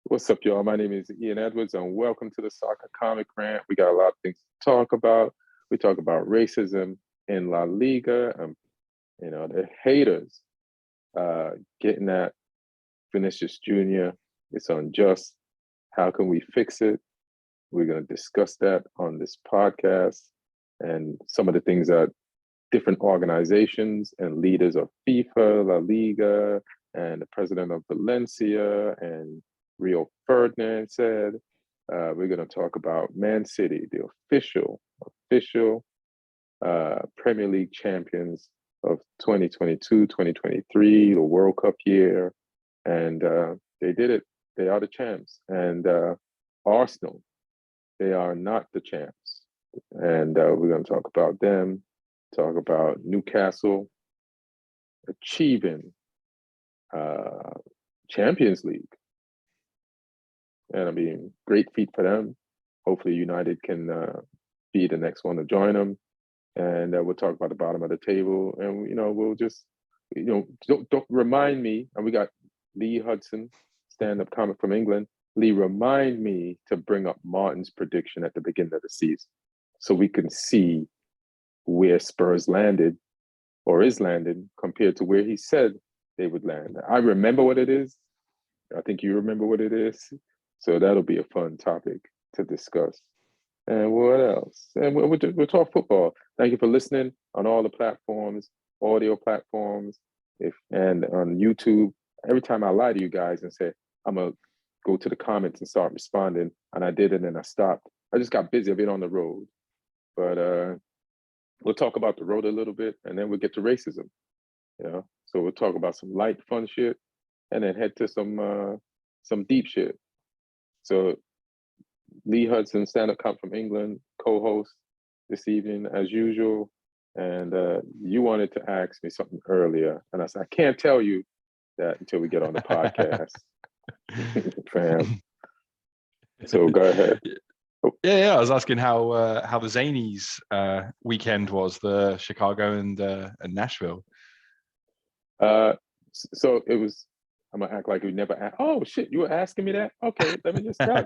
What's up, y'all? My name is Ian Edwards, and welcome to the Soccer Comic Rant. We got a lot of things to talk about. We talk about racism in La Liga, and the haters getting at Vinicius Jr. It's unjust. How can we fix it? We're going to discuss that on this podcast, and some of the things that different organizations and leaders of FIFA, La Liga, and the president of Valencia and Rio Ferdinand said. We're going to talk about Man City, the official Premier League champions of 2022-2023, the World Cup year. And they did it. They are the champs. And Arsenal, they are not the champs. And we're going to talk about them, talk about Newcastle achieving Champions League. And I mean, great feat for them. Hopefully United can be the next one to join them. And we'll talk about the bottom of the table. And, we'll just, don't remind me. And we got Lee Hudson, stand-up comic from England. Lee, remind me to bring up Martin's prediction at the beginning of the season so we can see where Spurs landed or is landing compared to where he said they would land. I remember what it is. I think you remember what it is. So that'll be a fun topic to discuss. And what else? And we'll talk football. Thank you for listening on all the platforms, audio platforms, and on YouTube. Every time I lie to you guys and say, I'm going to go to the comments and start responding, and I did it and I stopped. I just got busy. I've been on the road. But we'll talk about the road a little bit, and then we'll get to racism. So we'll talk about some light, fun shit, and then head to some deep shit. So Lee Hudson, stand-up comic from England, co-host this evening as usual. And you wanted to ask me something earlier, and I said I can't tell you that until we get on the podcast, fam. So go ahead. Yeah. I was asking how the Zanies weekend was, the Chicago and Nashville. So it was. I'm gonna act like we never asked. Oh shit, you were asking me that? Okay, let me just tell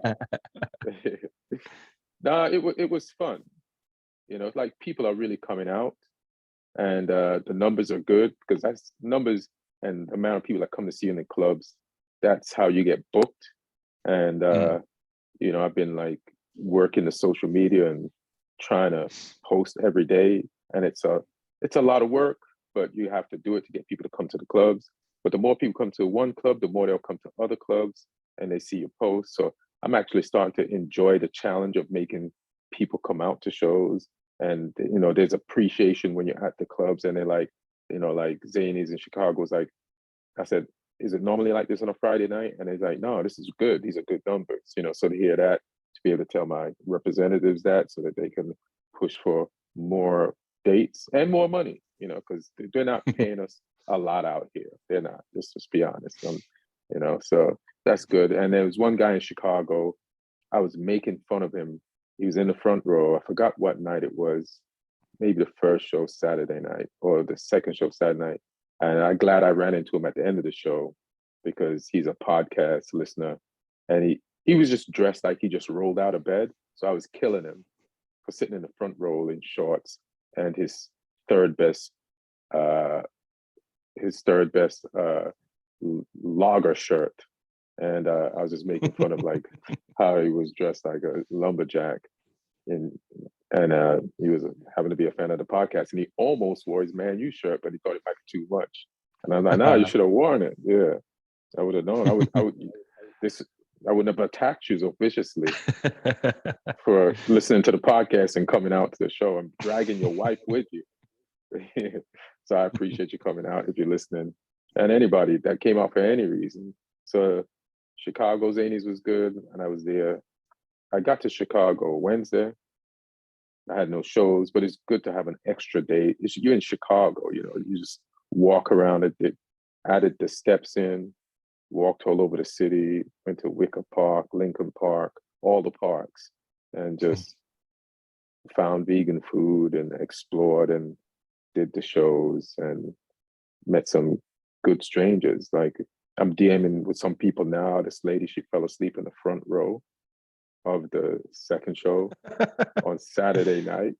you. Nah, it was fun. Like people are really coming out, and the numbers are good because that's numbers and the amount of people that come to see you in the clubs. That's how you get booked. And I've been like working the social media and trying to post every day, and it's a lot of work, but you have to do it to get people to come to the clubs. But the more people come to one club, the more they'll come to other clubs and they see your posts. So I'm actually starting to enjoy the challenge of making people come out to shows. And, there's appreciation when you're at the clubs and they're like, like Zanies in Chicago is like, I said, is it normally like this on a Friday night? And they're like, no, this is good. These are good numbers, so to hear that, to be able to tell my representatives that so that they can push for more dates and more money, because they're not paying us a lot out here. They're not, just be honest. So that's good. And there was one guy in Chicago, I was making fun of him. He was in the front row. I forgot what night it was, maybe the first show Saturday night or the second show Saturday night. And I'm glad I ran into him at the end of the show because he's a podcast listener. And he was just dressed like he just rolled out of bed. So I was killing him for sitting in the front row in shorts and his third best lager shirt. And I was just making fun of like how he was dressed like a lumberjack. And he was having to be a fan of the podcast. And he almost wore his Man U shirt, but he thought it might be too much. And I'm like, nah, you should have worn it. Yeah, I would have known. I wouldn't have attacked you so viciously for listening to the podcast and coming out to the show and dragging your wife with you. So I appreciate you coming out if you're listening, and anybody that came out for any reason. So Chicago Zanies was good, and I was there. I got to Chicago Wednesday. I had no shows, but it's good to have an extra day. You're in Chicago, you just walk around it. They added the steps in, walked all over the city, went to Wicker Park, Lincoln Park, all the parks, and just found vegan food and explored and did the shows and met some good strangers. Like I'm DMing with some people now. This lady, she fell asleep in the front row of the second show on Saturday night.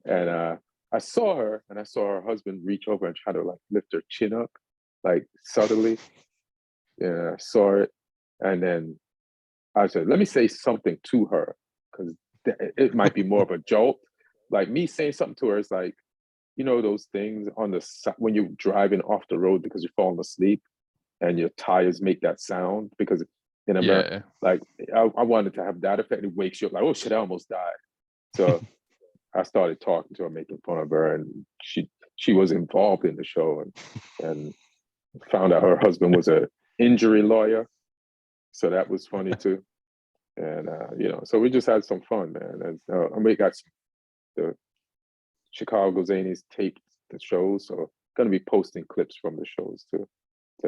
And I saw her, and I saw her husband reach over and try to like lift her chin up, like subtly. Yeah, I saw it. And then I said, let me say something to her, because it might be more of a jolt. Like me saying something to her is like, you know, those things on the when you're driving off the road because you're falling asleep and your tires make that sound, because in America, like I wanted to have that effect. It wakes you up like, oh shit, I almost died. So I started talking to her, making fun of her, and she was involved in the show, and found out her husband was a injury lawyer. So that was funny too. And you know, so we just had some fun, man. And we got the Chicago Zanies taped the shows, so gonna be posting clips from the shows to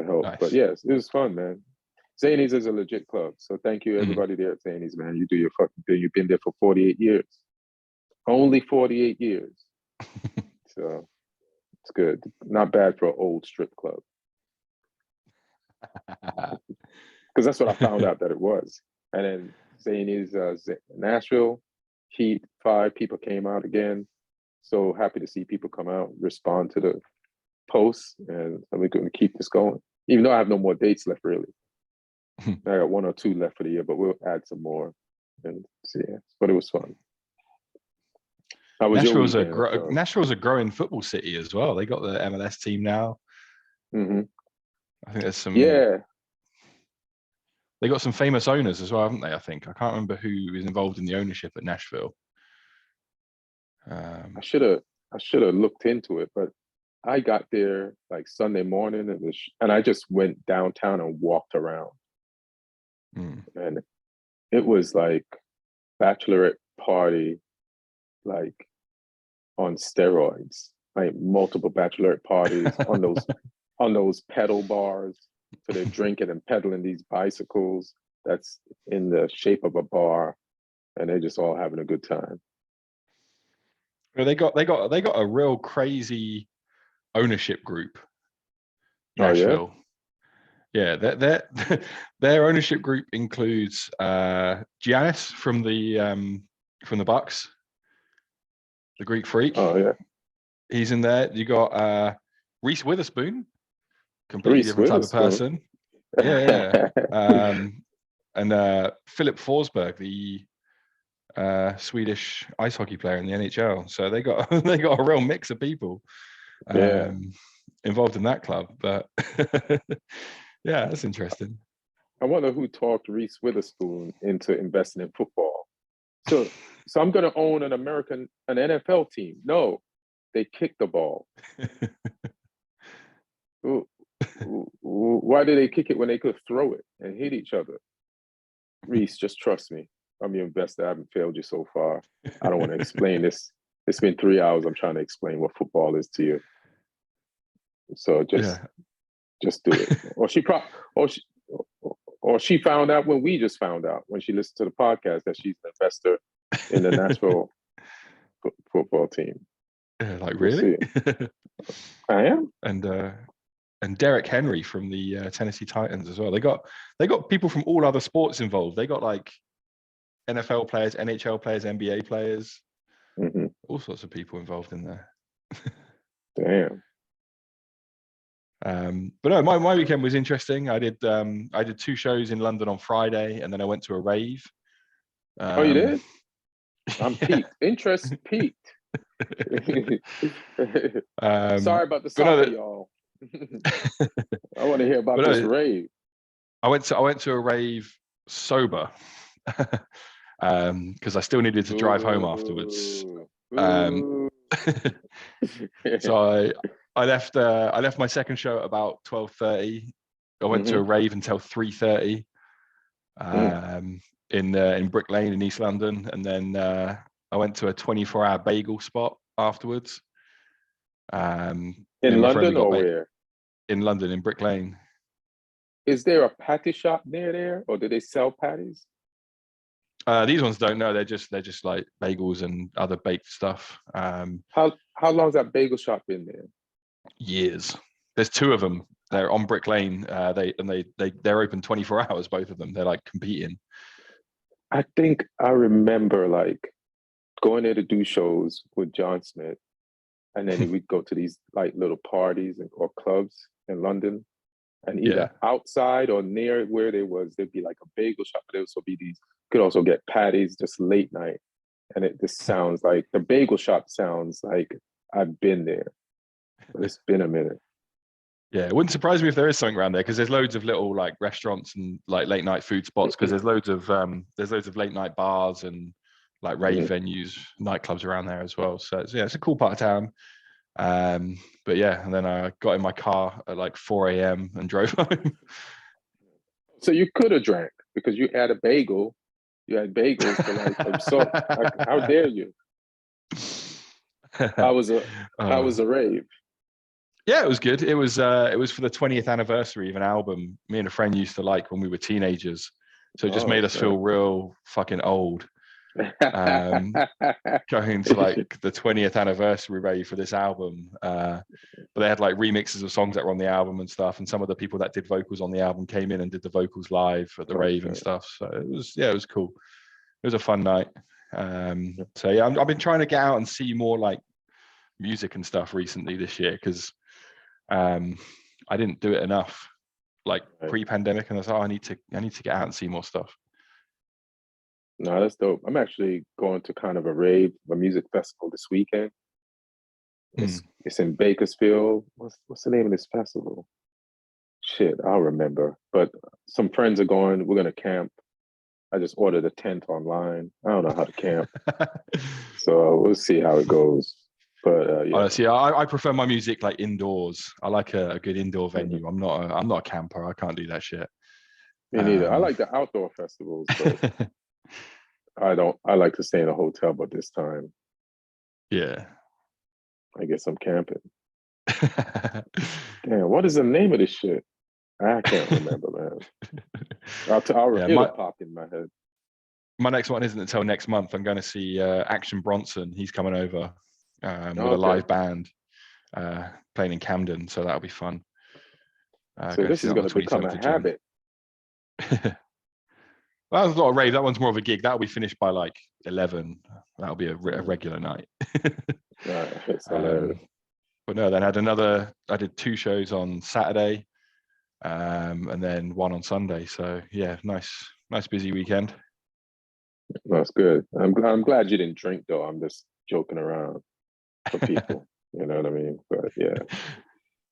help. Nice. But yes, it was fun, man. Zanies is a legit club, so thank you everybody there at Zanies, man. You do your fucking thing. You've been there for 48 years, only 48 years. So it's good. Not bad for an old strip club. Because that's what I found out that it was. And then Zanies, Nashville, Heat, 5 people came out again. So happy to see people come out, respond to the posts, and we're going to keep this going. Even though I have no more dates left, really. I got 1 or 2 left for the year, but we'll add some more. And so, yeah, but it was fun. Nashville's a growing football city as well. They got the MLS team now. Mm-hmm. I think there's some. Yeah. They got some famous owners as well, haven't they? I think I can't remember who is involved in the ownership at Nashville. I should have looked into it, but I got there like Sunday morning, and I just went downtown and walked around, and it was like bachelorette party, like on steroids, like multiple bachelorette parties on those pedal bars. So they're drinking and pedaling these bicycles that's in the shape of a bar, and they're just all having a good time. Well, they got a real crazy ownership group. Nashville. Oh, yeah, their ownership group includes Giannis from the Bucks, the Greek Freak. Oh yeah, he's in there. You got Reese Witherspoon, completely different type of person. Yeah. And Philip Forsberg, the Swedish ice hockey player in the NHL. So they got a real mix of people involved in that club. But yeah, that's interesting. I wonder who talked Reese Witherspoon into investing in football. So I'm going to own an NFL team. No, they kick the ball. Why did they kick it when they could throw it and hit each other? Reese, just trust me. I'm your investor. I haven't failed you so far. I don't want to explain this. It's been 3 hours. I'm trying to explain what football is to you. So just do it. Or she found out when we just found out, when she listened to the podcast, that she's an investor in the Nashville football team. Like, really? I am. And Derek Henry from the Tennessee Titans as well. They got people from all other sports involved. They got like NFL players, NHL players, NBA players, all sorts of people involved in there. Damn. But no, my weekend was interesting. I did 2 shows in London on Friday, and then I went to a rave. Oh, you did? I'm peaked. Interest peaked. Sorry about the soccer, y'all. I want to hear about this rave. I went to a rave sober because I still needed to drive home afterwards. So I left my second show at about 12:30. I went to a rave until 3:30 in Brick Lane in East London, and then I went to a 24-hour bagel spot afterwards. In London or where? In London, in Brick Lane. Is there a patty shop near there, or do they sell patties? These ones don't know. They're just like bagels and other baked stuff. How long's that bagel shop been there? Years. There's 2 of them they're on Brick Lane. They're open 24 hours. Both of them. They're like competing. I think I remember like going there to do shows with John Smith, and then we'd go to these like little parties or clubs in London, and either outside or near where there'd be like a bagel shop. There would also be these. Could also get patties just late night, and it just sounds like the bagel shop sounds like I've been there. But it's been a minute. Yeah, it wouldn't surprise me if there is something around there, because there's loads of little like restaurants and like late night food spots, because there's loads of late night bars and like rave venues, nightclubs around there as well. So it's a cool part of town. But yeah, and then I got in my car at like 4 a.m. and drove home. So you could have drank because you had a bagel. You had bagels for like absorb. Like, how dare you? How was a rave? Yeah, it was good. It was for the 20th anniversary of an album me and a friend used to like when we were teenagers. So it just made us feel real fucking old. Going to like the 20th anniversary rave for this album. But they had like remixes of songs that were on the album and stuff. And some of the people that did vocals on the album came in and did the vocals live at the rave and stuff. So it was cool. It was a fun night. So yeah, I've been trying to get out and see more like music and stuff recently this year, because I didn't do it enough like pre-pandemic, and I thought I need to get out and see more stuff. No, that's dope. I'm actually going to kind of a music festival this weekend. It's in Bakersfield. What's the name of this festival? Shit, I'll remember. But some friends are going. We're gonna camp. I just ordered a tent online. I don't know how to camp, so we'll see how it goes. But yeah. Honestly, I prefer my music like indoors. I like a good indoor venue. I'm not a camper. I can't do that shit. Me neither. I like the outdoor festivals, but I like to stay in a hotel. But this time, yeah, I guess I'm camping. Damn, what is the name of this shit? I can't remember, man. It'll pop in my head. My next one isn't until next month. I'm going to see Action Bronson. He's coming over with a live band playing in Camden, so that'll be fun. So this is going to become a habit. Well, that's not a rave. That one's more of a gig. That'll be finished by like 11. That'll be a regular night. But no, then I did 2 shows on Saturday, and then 1 on Sunday. So yeah, nice busy weekend. That's good. I'm glad you didn't drink though. I'm just joking around for people. You know what I mean? But yeah.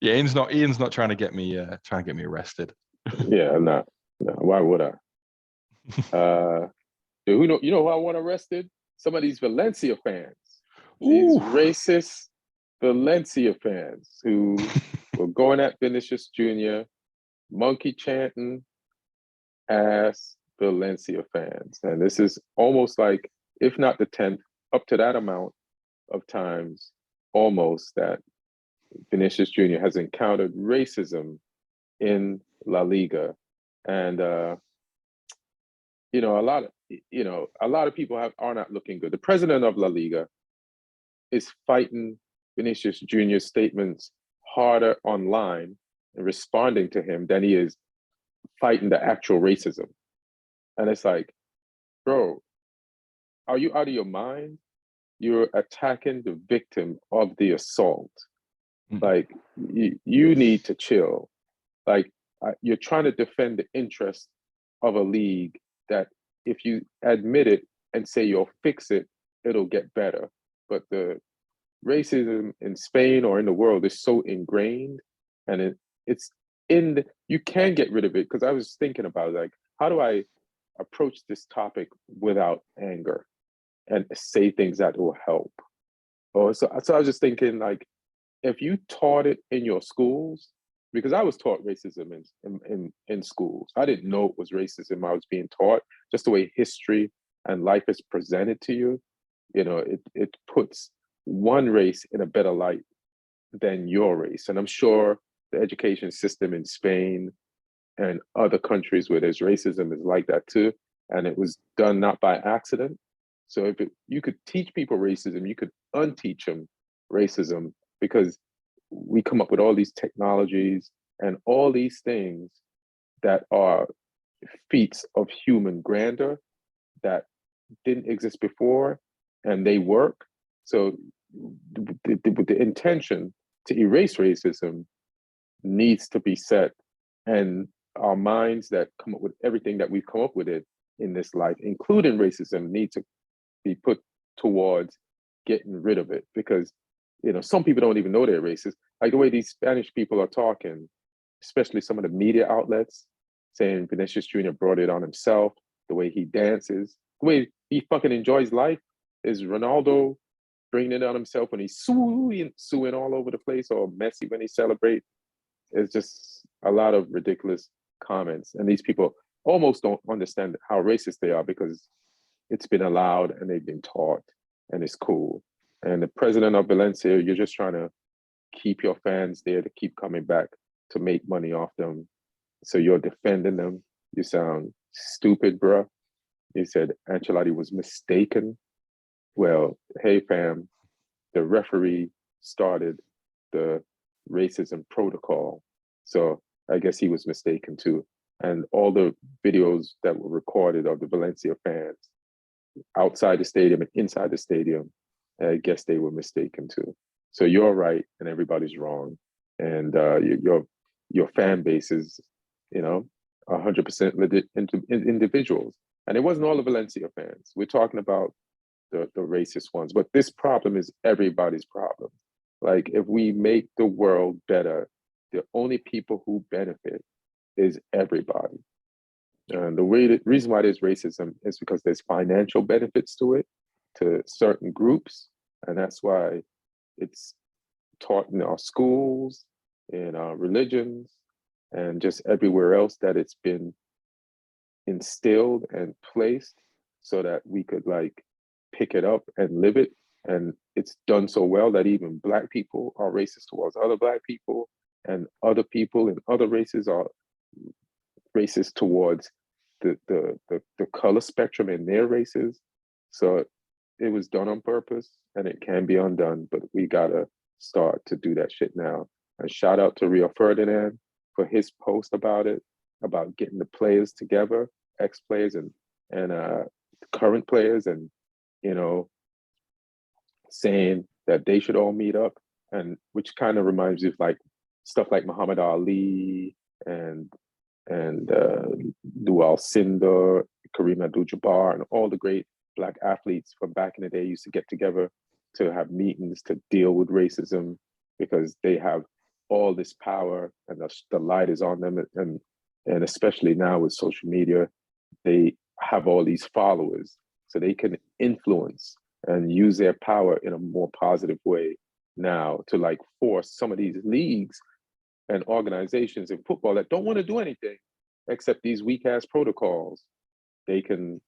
Yeah, Ian's not trying to get me arrested. Yeah, no. Why would I? You know who I want arrested? Some of these Valencia fans. These racist Valencia fans who were going at Vinicius Jr., monkey chanting ass Valencia fans. And this is almost like, if not the 10th, up to that amount of times almost that Vinicius Jr. has encountered racism in La Liga. And a lot of people are not looking good. The president of La Liga is fighting Vinicius Jr.'s statements harder online and responding to him than he is fighting the actual racism. And it's like, bro, are you out of your mind? You're attacking the victim of the assault. Like, you need to chill. Like, you're trying to defend the interest of a league that if you admit it and say you'll fix it, it'll get better. But the racism in Spain or in the world is so ingrained, and you can get rid of it. Because I was thinking about like, how do I approach this topic without anger and say things that will help? So I was just thinking, like, if you taught it in your schools, because I was taught racism in schools. I didn't know it was racism I was being taught, just the way history and life is presented to you. It puts one race in a better light than your race. And I'm sure the education system in Spain and other countries where there's racism is like that too. And it was done not by accident. So if you could teach people racism, you could unteach them racism, because we come up with all these technologies and all these things that are feats of human grandeur that didn't exist before, and they work. So the intention to erase racism needs to be set, and our minds that come up with everything that we've come up with it in this life, including racism, need to be put towards getting rid of it, because some people don't even know they're racist. Like the way these Spanish people are talking, especially some of the media outlets, saying Vinicius Jr. brought it on himself, the way he dances, the way he fucking enjoys life. Is Ronaldo bringing it on himself when he's suing all over the place, or Messi when he celebrates? It's just a lot of ridiculous comments. And these people almost don't understand how racist they are, because it's been allowed and they've been taught, and it's cool. And the president of Valencia, you're just trying to keep your fans there to keep coming back to make money off them. So you're defending them. You sound stupid, bruh. You said Ancelotti was mistaken. Well, hey, fam, the referee started the racism protocol. So I guess he was mistaken too. And all the videos that were recorded of the Valencia fans outside the stadium and inside the stadium, I guess they were mistaken too. So you're right and everybody's wrong. And your fan base is, 100% legit individuals. And it wasn't all the Valencia fans. We're talking about the racist ones. But this problem is everybody's problem. Like, if we make the world better, the only people who benefit is everybody. And the reason why there's racism is because there's financial benefits to it, to certain groups. And that's why it's taught in our schools, in our religions, and just everywhere else, that it's been instilled and placed so that we could pick it up and live it. And it's done so well that even Black people are racist towards other Black people, and other people in other races are racist towards the color spectrum in their races. So it was done on purpose, and it can be undone, but we gotta start to do that shit now. And shout out to Rio Ferdinand for his post about it, about getting the players together, ex-players and current players, and saying that they should all meet up, and which kind of reminds me of stuff like Muhammad Ali and Dual Cinder, Kareem Abdul-Jabbar, and all the great Black athletes from back in the day used to get together to have meetings to deal with racism, because they have all this power and the light is on them. And especially now with social media, they have all these followers, so they can influence and use their power in a more positive way now to force some of these leagues and organizations in football that don't want to do anything except these weak ass protocols. They can,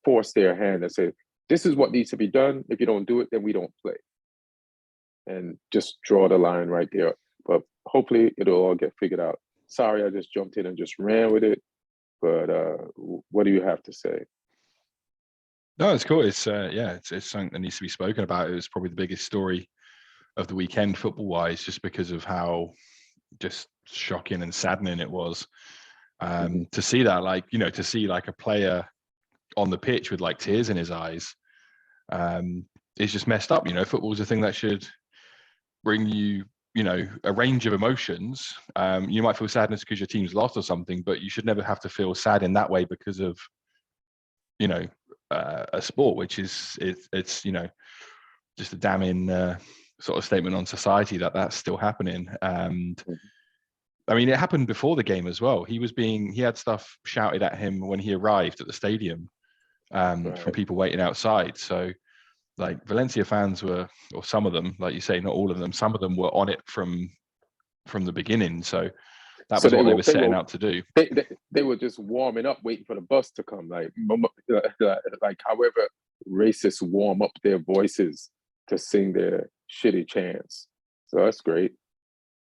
force their hand and say, this is what needs to be done. If you don't do it, then we don't play. And just draw the line right there. But hopefully it'll all get figured out. Sorry, I just jumped in and just ran with it. But what do you have to say? No, it's cool. It's something that needs to be spoken about. It was probably the biggest story of the weekend football-wise, just because of how just shocking and saddening it was to see that. To see a player on the pitch with tears in his eyes. It's just messed up. Football's a thing that should bring you, a range of emotions. You might feel sadness because your team's lost or something, but you should never have to feel sad in that way because of, a sport, which is it's just a damning sort of statement on society that that's still happening. And I mean, it happened before the game as well. He had stuff shouted at him when he arrived at the stadium from people waiting outside. So Valencia fans were, or some of them, like you say, not all of them, some of them were on it from the beginning. So that was what they were setting out to do. They were just warming up, waiting for the bus to come. However racists warm up their voices to sing their shitty chants. So that's great.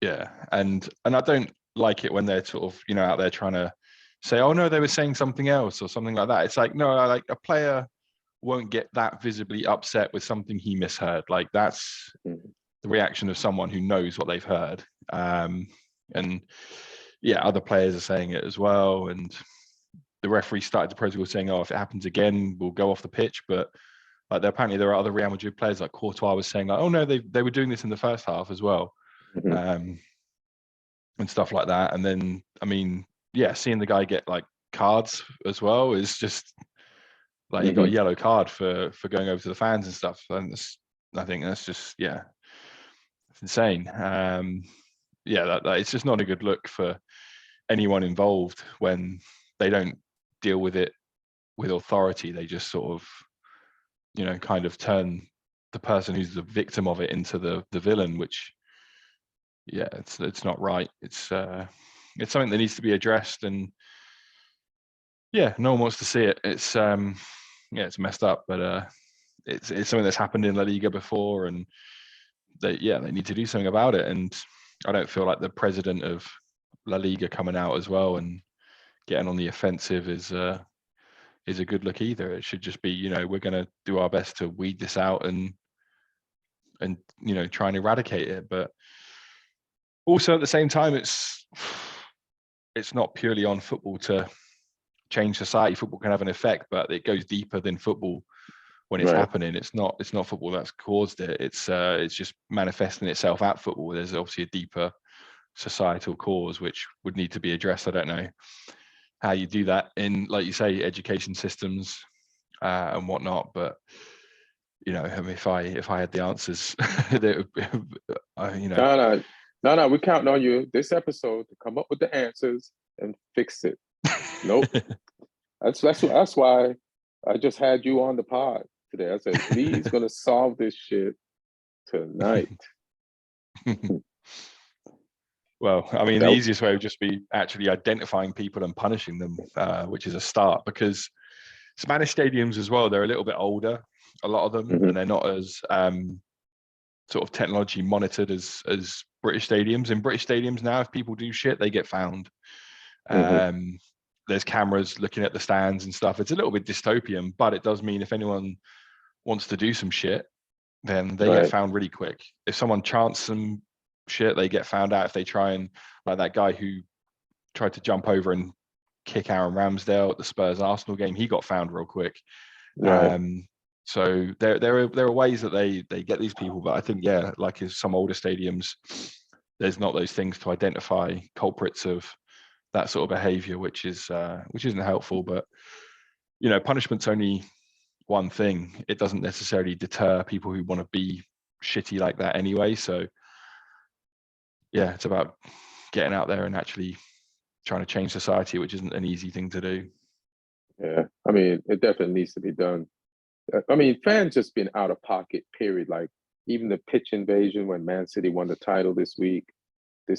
Yeah, and I don't like it when they're sort of out there trying to say, oh no, they were saying something else or something like that. It's no, a player won't get that visibly upset with something he misheard. That's the reaction of someone who knows what they've heard. And yeah, other players are saying it as well. And the referee started the protocol saying, "Oh, if it happens again, we'll go off the pitch." But like, apparently there are other Real Madrid players, like Courtois was saying, like, "Oh no, they were doing this in the first half as well," and stuff like that. And then, I mean, yeah, seeing the guy get like cards as well is just like, he got a yellow card for going over to the fans and stuff. And I think that's just, yeah, it's insane. Yeah, that it's just not a good look for anyone involved when they don't deal with it with authority. They just sort of, kind of turn the person who's the victim of it into the villain, which, yeah, it's not right. It's something that needs to be addressed, and yeah, no one wants to see it. It's yeah, it's messed up, but it's something that's happened in La Liga before, and they need to do something about it. And I don't feel like the president of La Liga coming out as well and getting on the offensive is a good look either. It should just be, we're going to do our best to weed this out and try and eradicate it. But also at the same time, it's not purely on football to change society. Football can have an effect, but it goes deeper than football. When it's happening, it's not football that's caused it. It's just manifesting itself at football. There's obviously a deeper societal cause which would need to be addressed. I don't know how you do that in, like you say, education systems and whatnot, but I mean, if I had the answers, No, we're counting on you this episode to come up with the answers and fix it. Nope. That's why I just had you on the pod today. I said, Lee's gonna solve this shit tonight. Well, I mean, the easiest way would just be actually identifying people and punishing them, which is a start, because Spanish stadiums as well, they're a little bit older, a lot of them, and they're not as sort of technology monitored as British stadiums. In British stadiums now, if people do shit, they get found. There's cameras looking at the stands and stuff. It's a little bit dystopian, but it does mean if anyone wants to do some shit, then they get found really quick. If someone chants some shit, they get found out. If they try and, like that guy who tried to jump over and kick Aaron Ramsdale at the Spurs Arsenal game, he got found real quick. So there are ways that they get these people, but I think, yeah, like in some older stadiums, there's not those things to identify culprits of that sort of behavior, which isn't helpful. But punishment's only one thing. It doesn't necessarily deter people who want to be shitty like that anyway. So yeah, it's about getting out there and actually trying to change society, which isn't an easy thing to do. Yeah, I mean, it definitely needs to be done. I mean, fans just been out of pocket, period. Like, even the pitch invasion when Man City won the title this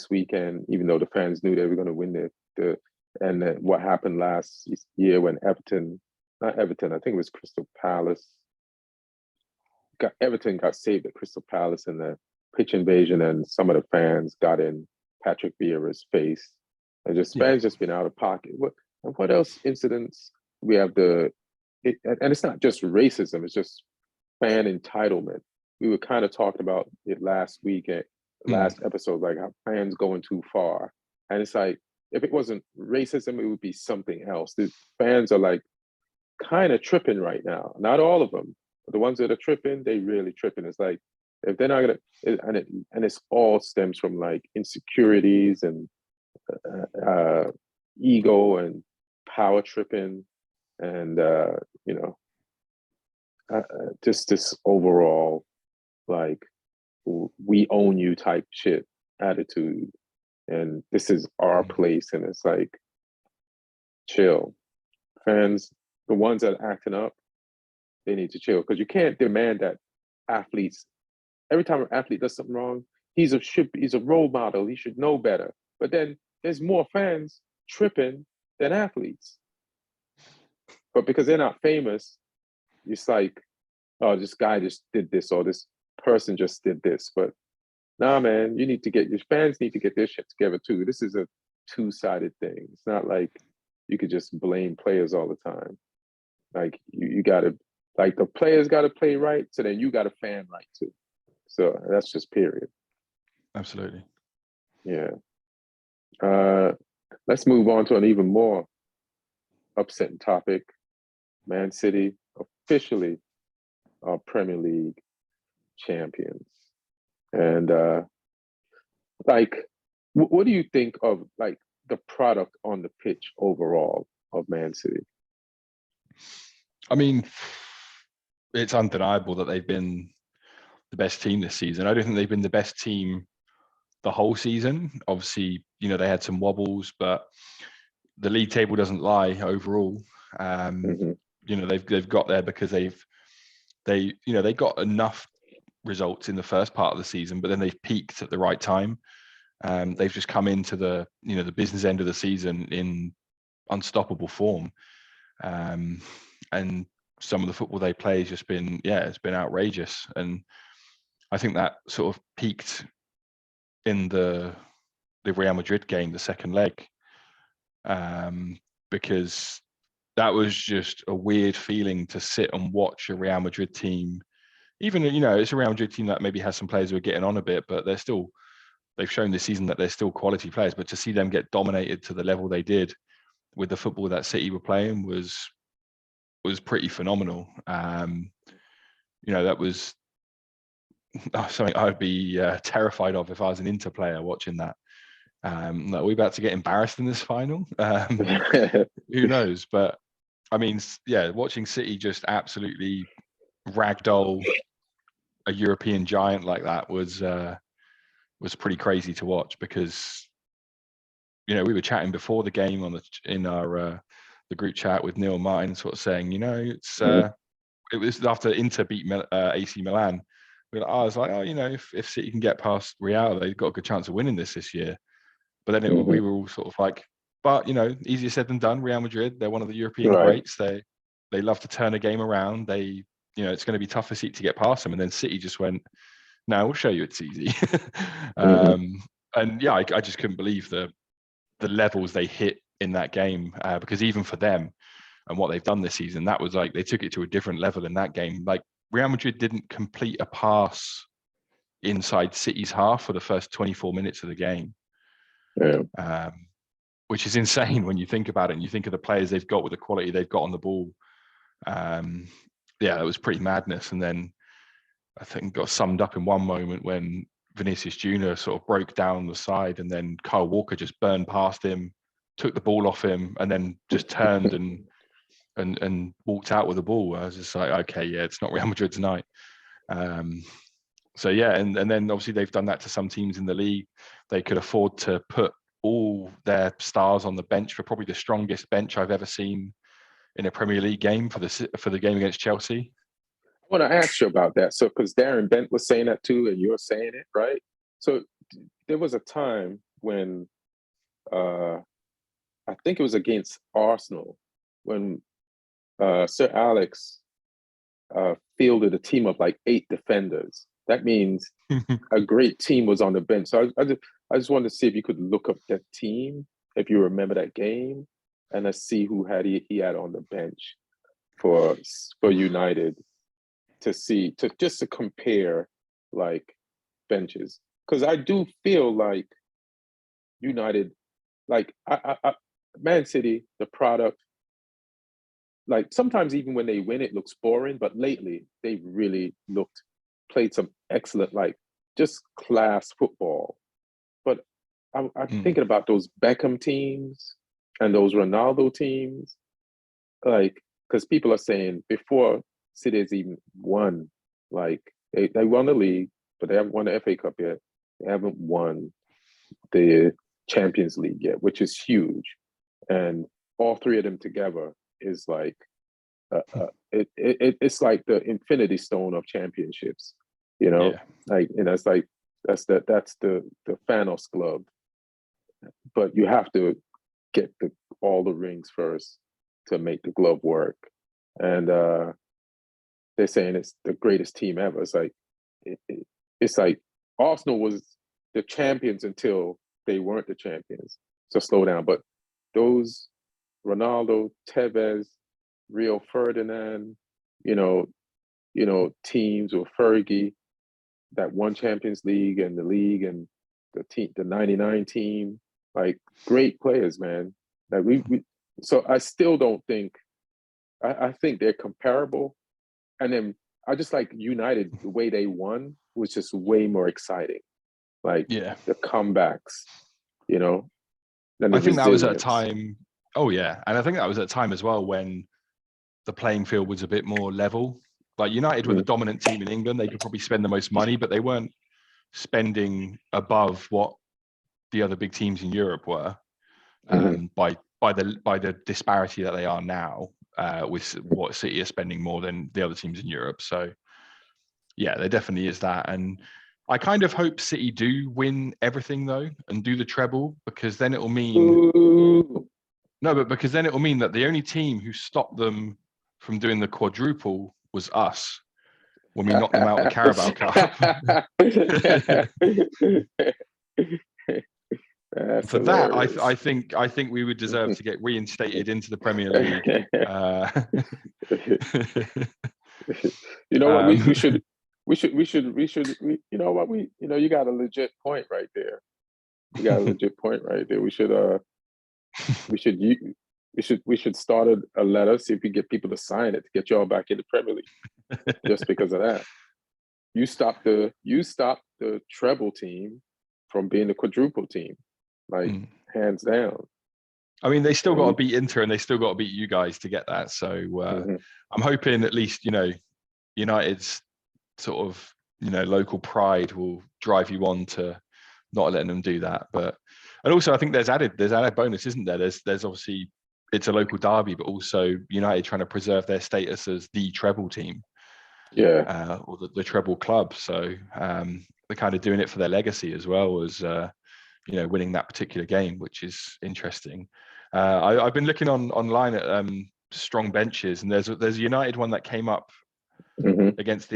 weekend, even though the fans knew they were going to win what happened last year when I think it was Crystal Palace. Everton got saved at Crystal Palace in the pitch invasion, and some of the fans got in Patrick Vieira's face. And fans just been out of pocket. What else incidents we have? And it's not just racism, it's just fan entitlement. We were kind of talking about it last week at last episode, like how fans going too far. And it's like, if it wasn't racism, it would be something else. The fans are like kind of tripping right now. Not all of them, but the ones that are tripping, they really tripping. It's like, if they're not gonna, and it's all stems from like insecurities and ego and power tripping, and just this overall like we own you type shit attitude, and this is our place, and it's like, chill. Fans, the ones that are acting up, they need to chill, because you can't demand that athletes, every time an athlete does something wrong, he's a role model, he should know better. But then there's more fans tripping than athletes. But because they're not famous, it's like, oh, this guy just did this, or this person just did this. But nah, man, your fans need to get their shit together too. This is a two-sided thing. It's not like you could just blame players all the time. Like, you gotta, like, the players gotta play right, so then you gotta fan right too. So that's just period. Absolutely. Yeah. Let's move on to an even more upsetting topic. Man City officially are Premier League champions. And like, what do you think of like the product on the pitch overall of Man City? I mean, it's undeniable that they've been the best team this season. I don't think they've been the best team the whole season. Obviously, they had some wobbles, but the league table doesn't lie overall. Mm-hmm. They've got there because they got enough results in the first part of the season, but then they've peaked at the right time. They've just come into the business end of the season in unstoppable form. And some of the football they play has just been, it's been outrageous. And I think that sort of peaked in the Real Madrid game, the second leg, because that was just a weird feeling to sit and watch a Real Madrid team. Even, it's a Real Madrid team that maybe has some players who are getting on a bit, but they've shown this season that they're still quality players. But to see them get dominated to the level they did with the football that City were playing was pretty phenomenal. That was something I'd be terrified of if I was an Inter player watching that. Are we about to get embarrassed in this final? Who knows? But I mean, watching City just absolutely ragdoll a European giant like that was pretty crazy to watch, because we were chatting before the game in our the group chat with Neil Martin, sort of saying, it was after Inter beat AC Milan. I was like, if City can get past Real, they've got a good chance of winning this year. But then we were all sort of like, but easier said than done. Real Madrid, they're one of the European greats. They love to turn a game around. It's going to be tough for City to get past them. And then City just went, no, we'll show you it's easy. And I just couldn't believe the levels they hit in that game, because even for them and what they've done this season, that was like they took it to a different level in that game. Like Real Madrid didn't complete a pass inside City's half for the first 24 minutes of the game. Yeah. Which is insane when you think about it and you think of the players they've got with the quality they've got on the ball. It was pretty madness. And then I think got summed up in one moment when Vinicius Jr. sort of broke down the side, and then Kyle Walker just burned past him, took the ball off him, and then just turned and walked out with the ball. I was just like, okay, it's not Real Madrid tonight. And then obviously they've done that to some teams in the league. They could afford to put all their stars on the bench for probably the strongest bench I've ever seen in a Premier League game for the game against Chelsea. I want to ask you about that. So, because Darren Bent was saying that too, and you're saying it, right? So, there was a time when I think it was against Arsenal when Sir Alex fielded a team of like 8 defenders. That means a great team was on the bench. So I just wanted to see if you could look up that team, if you remember that game, and let's see who he had on the bench for United, to compare like benches, because I do feel like United, like Man City, the product. Like sometimes even when they win, it looks boring, but lately they really played some excellent, like just class football. But I'm thinking about those Beckham teams and those Ronaldo teams, like, because people are saying before City has even won, like they won the league, but they haven't won the FA Cup yet. They haven't won the Champions League yet, which is huge. And all 3 of them together is like, it's like the infinity stone of championships, like, it's like that's the Thanos glove, but you have to get all the rings first to make the glove work. And they're saying it's the greatest team ever. It's like it's like Arsenal was the champions until they weren't the champions. So slow down. But those Ronaldo, Tevez, Rio Ferdinand, teams, or Fergie that won Champions League and the league and the '99 team, like great players, man. Like we so I still don't think I think they're comparable. And then I just like United, the way they won was just way more exciting. Like Yeah. the comebacks, you know, and the I think that was at a resilience. time. Oh yeah, and I think that was at a time as well when the playing field was a bit more level. Like United were the dominant team in England; they could probably spend the most money, but they weren't spending above what the other big teams in Europe were by the disparity that they are now with what City are spending more than the other teams in Europe. So yeah, there definitely is that, and I kind of hope City do win everything though and do the treble, because then it will mean because then it will mean that the only team who stopped them from doing the quadruple was us when we knocked them out of the Carabao Cup. For hilarious. that, I think we would deserve to get reinstated into the Premier League. You know what? We should. You know what? You got a legit point right there. You got a legit point right there. We should start a letter, see if we get people to sign it to get y'all back in the Premier League. Just because of that, you stopped the treble team from being the quadruple team, like hands down. I mean, they still got to beat Inter and they still got to beat you guys to get that. So I'm hoping at least United's sort of local pride will drive you on to not letting them do that. And also I think there's added bonus, isn't there? There's obviously it's a local derby, but also United trying to preserve their status as the treble team, or the treble club. So they're kind of doing it for their legacy as well as winning that particular game, which is interesting. I've been looking online at strong benches, and there's a United one that came up against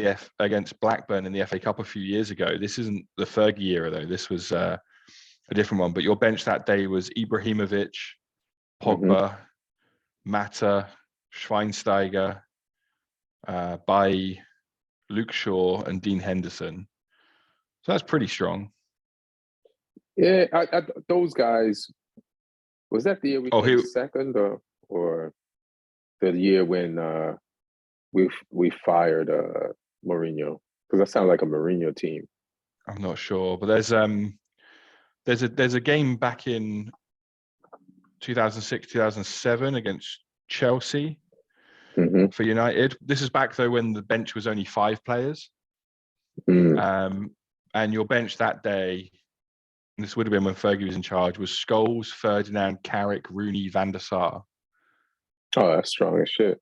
Blackburn in the FA Cup a few years ago. This isn't the Fergie era though. This was a different one. But your bench that day was Ibrahimovic, Pogba, Mata, Schweinsteiger, by Luke Shaw and Dean Henderson. So that's pretty strong. Yeah, those guys. Was that the year we came second, or the year when we fired Mourinho? Because that sounds like a Mourinho team. I'm not sure, but there's a game back in 2006, 2007 against Chelsea for United. This is back though when the bench was only 5 players, and your bench that day, and this would have been when Fergie was in charge, was Scholes, Ferdinand, Carrick, Rooney, Van der Sar. Oh, that's strong as shit.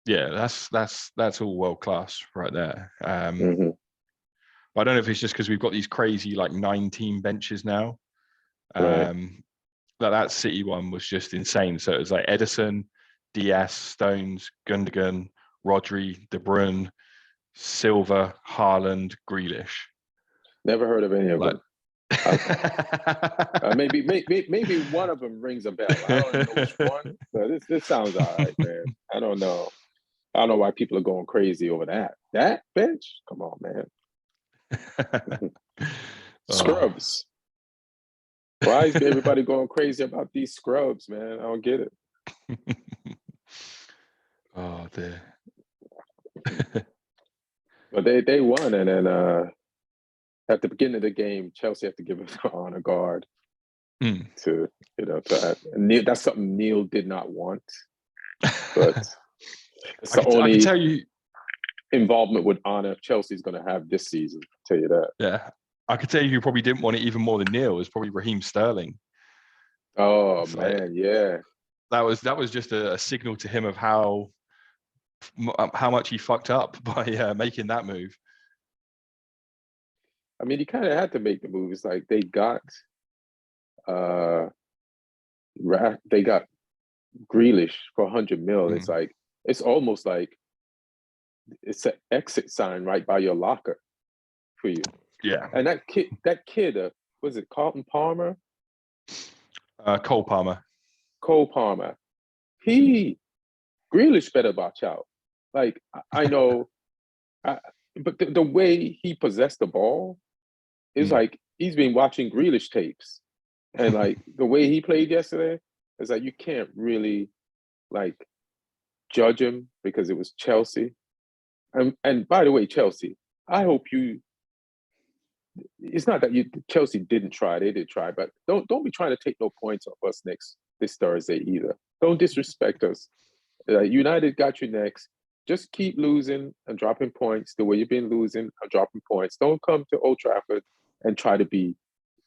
Yeah, that's all world class right there. I don't know if it's just because we've got these crazy like 9-team benches now. That City one was just insane. So it was like Edison, Diaz, Stones, Gundogan, Rodri, De Bruyne, Silva, Haaland, Grealish. Never heard of any of them. Maybe one of them rings a bell. I don't know which one, but this sounds all right, man. I don't know why people are going crazy over that. That bench? Come on, man. Scrubs. Why is everybody going crazy about these scrubs, man? I don't get it. Oh dear. But they won, and then at the beginning of the game, Chelsea had to give us an honor guard to that's something Neil did not want. But it's the only I can tell you involvement with honor Chelsea's going to have this season. I'll tell you that. Yeah, I could tell you who probably didn't want it even more than Neil is probably Raheem Sterling. Oh it's man, yeah. That was just a signal to him of how much he fucked up by making that move. I mean, he kind of had to make the move. It's like they got Grealish for 100 mil. It's like it's almost like it's an exit sign right by your locker for you. Yeah. And that kid, was it Carlton Palmer? Cole Palmer. Cole Palmer. Grealish better watch out. Like I know, but the way he possessed the ball is like he's been watching Grealish tapes, and like the way he played yesterday, it's like you can't really like judge him because it was Chelsea. And by the way, Chelsea, I hope you. It's not that Chelsea didn't try; they did try, but don't be trying to take no points off us this Thursday either. Don't disrespect us. United got you next. Just keep losing and dropping points the way you've been losing and dropping points. Don't come to Old Trafford and try to be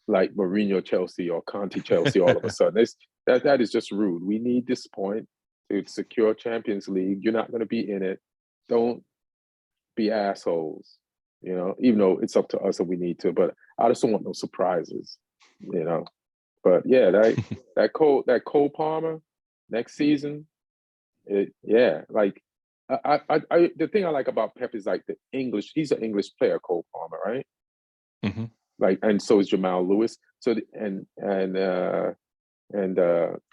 like Mourinho Chelsea or Conte Chelsea all of a sudden. That is just rude. We need this point to secure Champions League. You're not going to be in it. Don't be assholes, even though it's up to us if we need to. But I just don't want no surprises, But yeah, that Cole Palmer next season, like the thing I like about Pep is like he's an English player, Cole Palmer, right? Mm-hmm. Like, and so is Jamal Lewis. So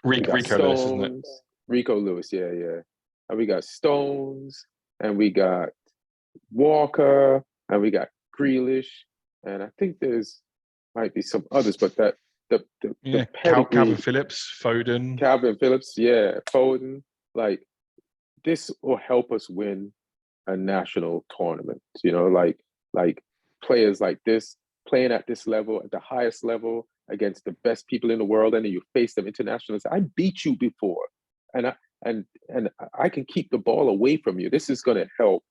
Rico Lewis, isn't it? Rico Lewis, yeah. And we got Stones, and we got Walker, and we got Grealish, and I think might be some others, but the Calvin Phillips, Foden. Foden. Like, this will help us win a national tournament. Like players like this playing at this level, at the highest level, against the best people in the world, and then you face them internationally. I beat you before, and I can keep the ball away from you. This is going to help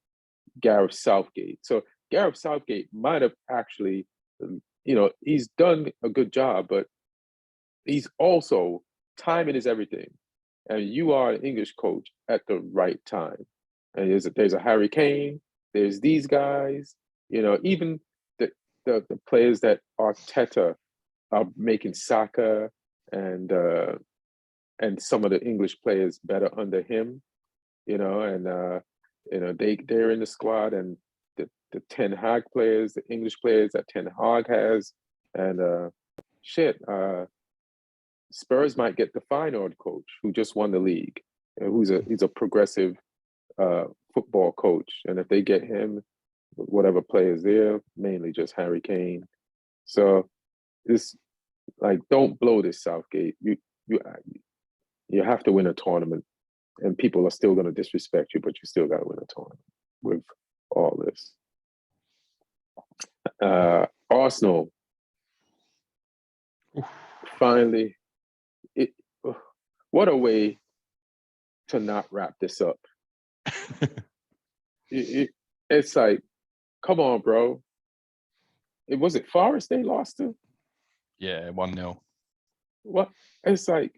Gareth Southgate. So Gareth Southgate might have actually, he's done a good job, but he's also, timing is everything. And you are an English coach at the right time. And there's a Harry Kane, there's these guys, even the players that Arteta are making Saka and some of the English players better under him, they're in the squad, and the Ten Hag players, the English players that Ten Hag has, and Spurs might get the Feyenoord coach who just won the league, he's a progressive football coach, and if they get him, whatever players there, mainly just Harry Kane. So this, like, don't blow this, Southgate. You have to win a tournament, and people are still going to disrespect you, but you still got to win a tournament with all this. Arsenal, finally, what a way to not wrap this up. It's like, come on, bro. Was it Forest they lost to? Yeah, 1-0. What? It's like,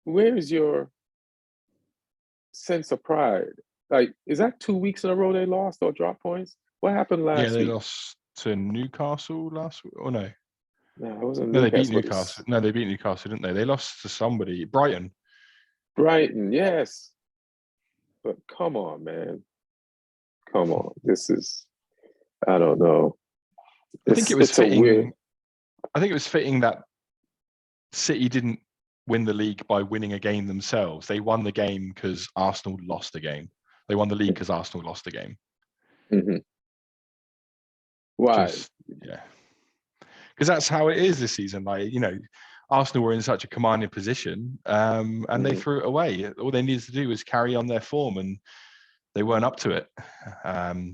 where's your sense of pride? Like, is that 2 weeks in a row they lost or dropped points? What happened last week? Yeah, they lost to Newcastle last week. Oh, no. No, it wasn't No, Newcastle. they beat Newcastle. No, they beat Newcastle, didn't they? They lost to somebody. Brighton, yes. But come on, man. Come on. This is, I don't know. I think it was fitting. I think it was fitting that City didn't win the league by winning a game themselves. They won the game because Arsenal lost the game. They won the league because Arsenal lost the game. Mm-hmm. Why? Because that's how it is this season. Like, Arsenal were in such a commanding position, and they threw it away. All they needed to do was carry on their form, and they weren't up to it.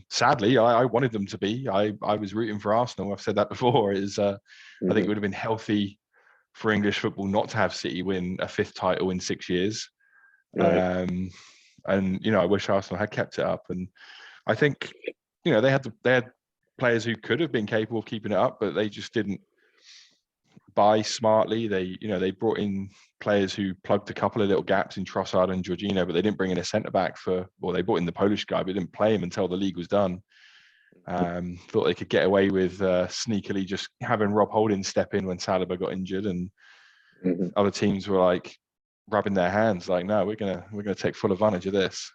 Sadly, I wanted them to be. I was rooting for Arsenal. I've said that before. I think it would have been healthy for English football not to have City win a 5th title in 6 years. Right. And I wish Arsenal had kept it up. And I think they had players who could have been capable of keeping it up, but they just didn't buy smartly. They brought in players who plugged a couple of little gaps in Trossard and Jorginho, but they didn't bring in a centre back they brought in the Polish guy, but didn't play him until the league was done. Thought they could get away with sneakily just having Rob Holding step in when Saliba got injured, and other teams were like rubbing their hands, like, no, we're gonna take full advantage of this.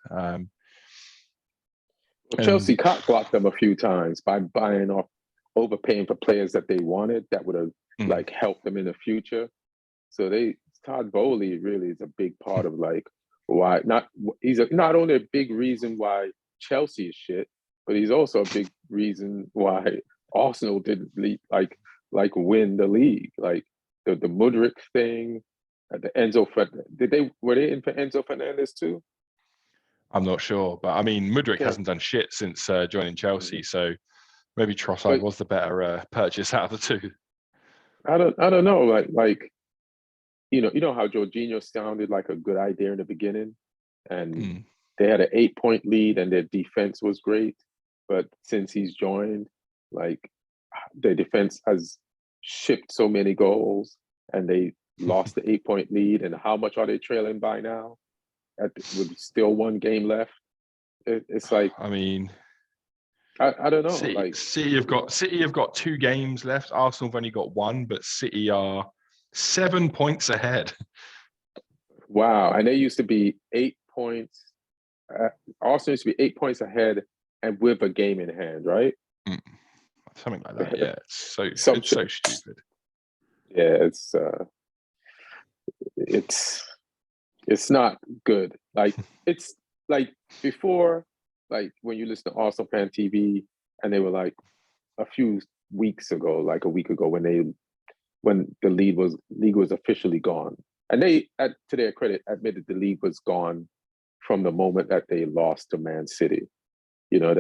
Chelsea cock-blocked them a few times by overpaying for players that they wanted that would have like helped them in the future. So Todd Bowley really is a big part of like why he's not only a big reason why Chelsea is shit, but he's also a big reason why Arsenal didn't leap. Like, like win the league. Like the Mudryk thing, the Enzo. Were they in for Enzo Fernandez too? I'm not sure, but I mean, Mudryk Okay. hasn't done shit since joining Chelsea, so maybe Trossard But was the better purchase out of the two. I don't know. Like you know how Jorginho sounded like a good idea in the beginning, and they had an 8-point lead, and their defense was great. But since he's joined, like their defense has shipped so many goals, and they lost the 8-point lead. And how much are they trailing by now? With still one game left, it's like I mean, I don't know. Like City have got 2 games left. Arsenal have only got 1, but City are 7 points ahead. Wow, and they used to be 8 points. Arsenal used to be 8 points ahead, and with a game in hand, right? Something like that. Yeah, it's so stupid. Yeah, it's not good. Like it's like before, like when you listen to Arsenal Fan TV, and they were like a few weeks ago, like a week ago, when the league was officially gone, and they, to their credit, admitted the league was gone from the moment that they lost to Man City. You know,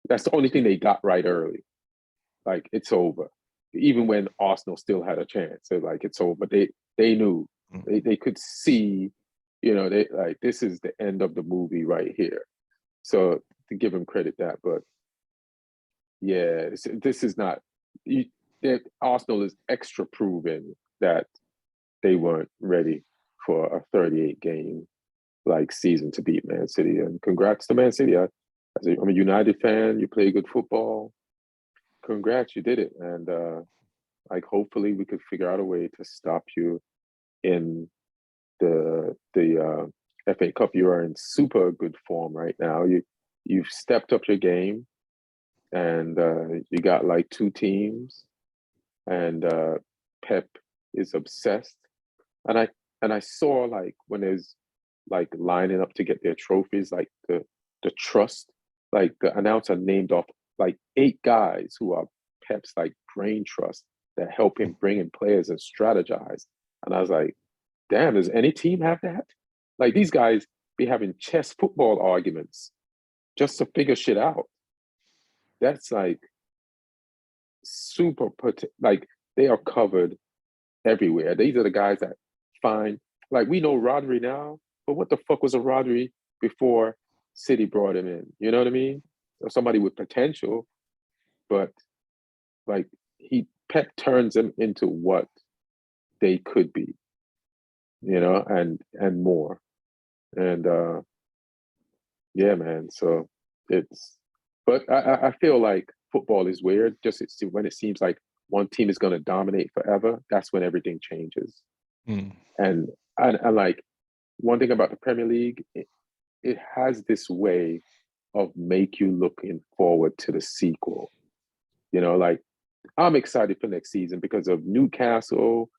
that's the only thing they got right early. Like it's over. Even when Arsenal still had a chance, they're like it's over. They knew. They could see, you know, they like this is the end of the movie right here. So to give them credit that, but yeah, this is not. Arsenal is extra proven that they weren't ready for a 38 game like season to beat Man City. And congrats to Man City. I'm a United fan. You play good football. Congrats, you did it. And like hopefully we could figure out a way to stop you in the FA Cup. You are in super good form right now. You've stepped up your game, and you got like 2 teams, and Pep is obsessed. And I saw like when there's like lining up to get their trophies, like the trust, like the announcer named off like 8 guys who are Pep's like brain trust that help him bring in players and strategize. And I was like, damn, does any team have that? Like these guys be having chess football arguments just to figure shit out. That's like super like they are covered everywhere. These are the guys that find, like we know Rodri now, but what the fuck was a Rodri before City brought him in? You know what I mean? Or somebody with potential, but like Pep turns them into what they could be, you know, and more. And yeah, man. So but I feel like football is weird. Just when it seems like one team is going to dominate forever, that's when everything changes. And like one thing about the Premier League, it has this way of make you looking forward to the sequel. You know, like I'm excited for next season because of Newcastle,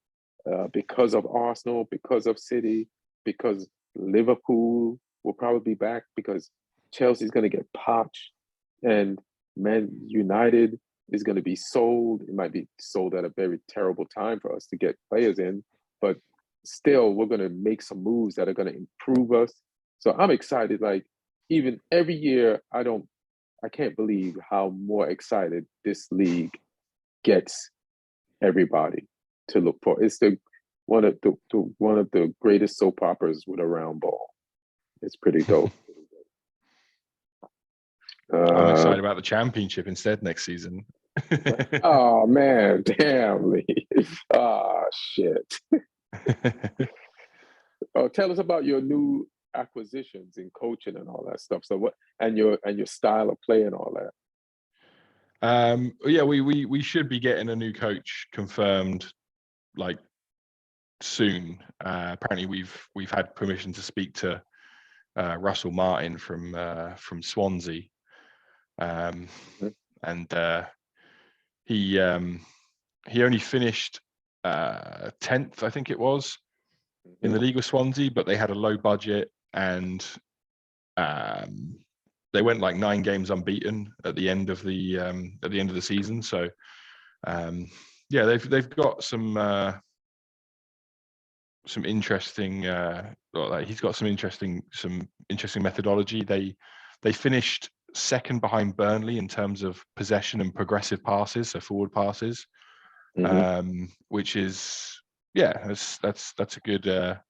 because of Arsenal, because of City, because Liverpool will probably be back, because Chelsea's going to get poached, and Man United is going to be sold. It might be sold at a very terrible time for us to get players in, but still, we're going to make some moves that are going to improve us. So I'm excited. Like even every year, I can't believe how more excited this league gets everybody to look for. It's one of the greatest soap operas with a round ball. It's pretty dope. I'm excited about the championship instead next season. Oh man, damn Lee. Oh shit. Oh, tell us about your new acquisitions in coaching and all that stuff. So what and your style of play and all that. Yeah, we should be getting a new coach confirmed like soon. Apparently we've had permission to speak to Russell Martin from Swansea. And he only finished 10th, I think it was, in the league with Swansea, but they had a low budget, and they went like 9 games unbeaten at the end of the season. So yeah, they've got some interesting. He's got some interesting methodology. They finished second behind Burnley in terms of possession and progressive passes, so forward passes, which is that's a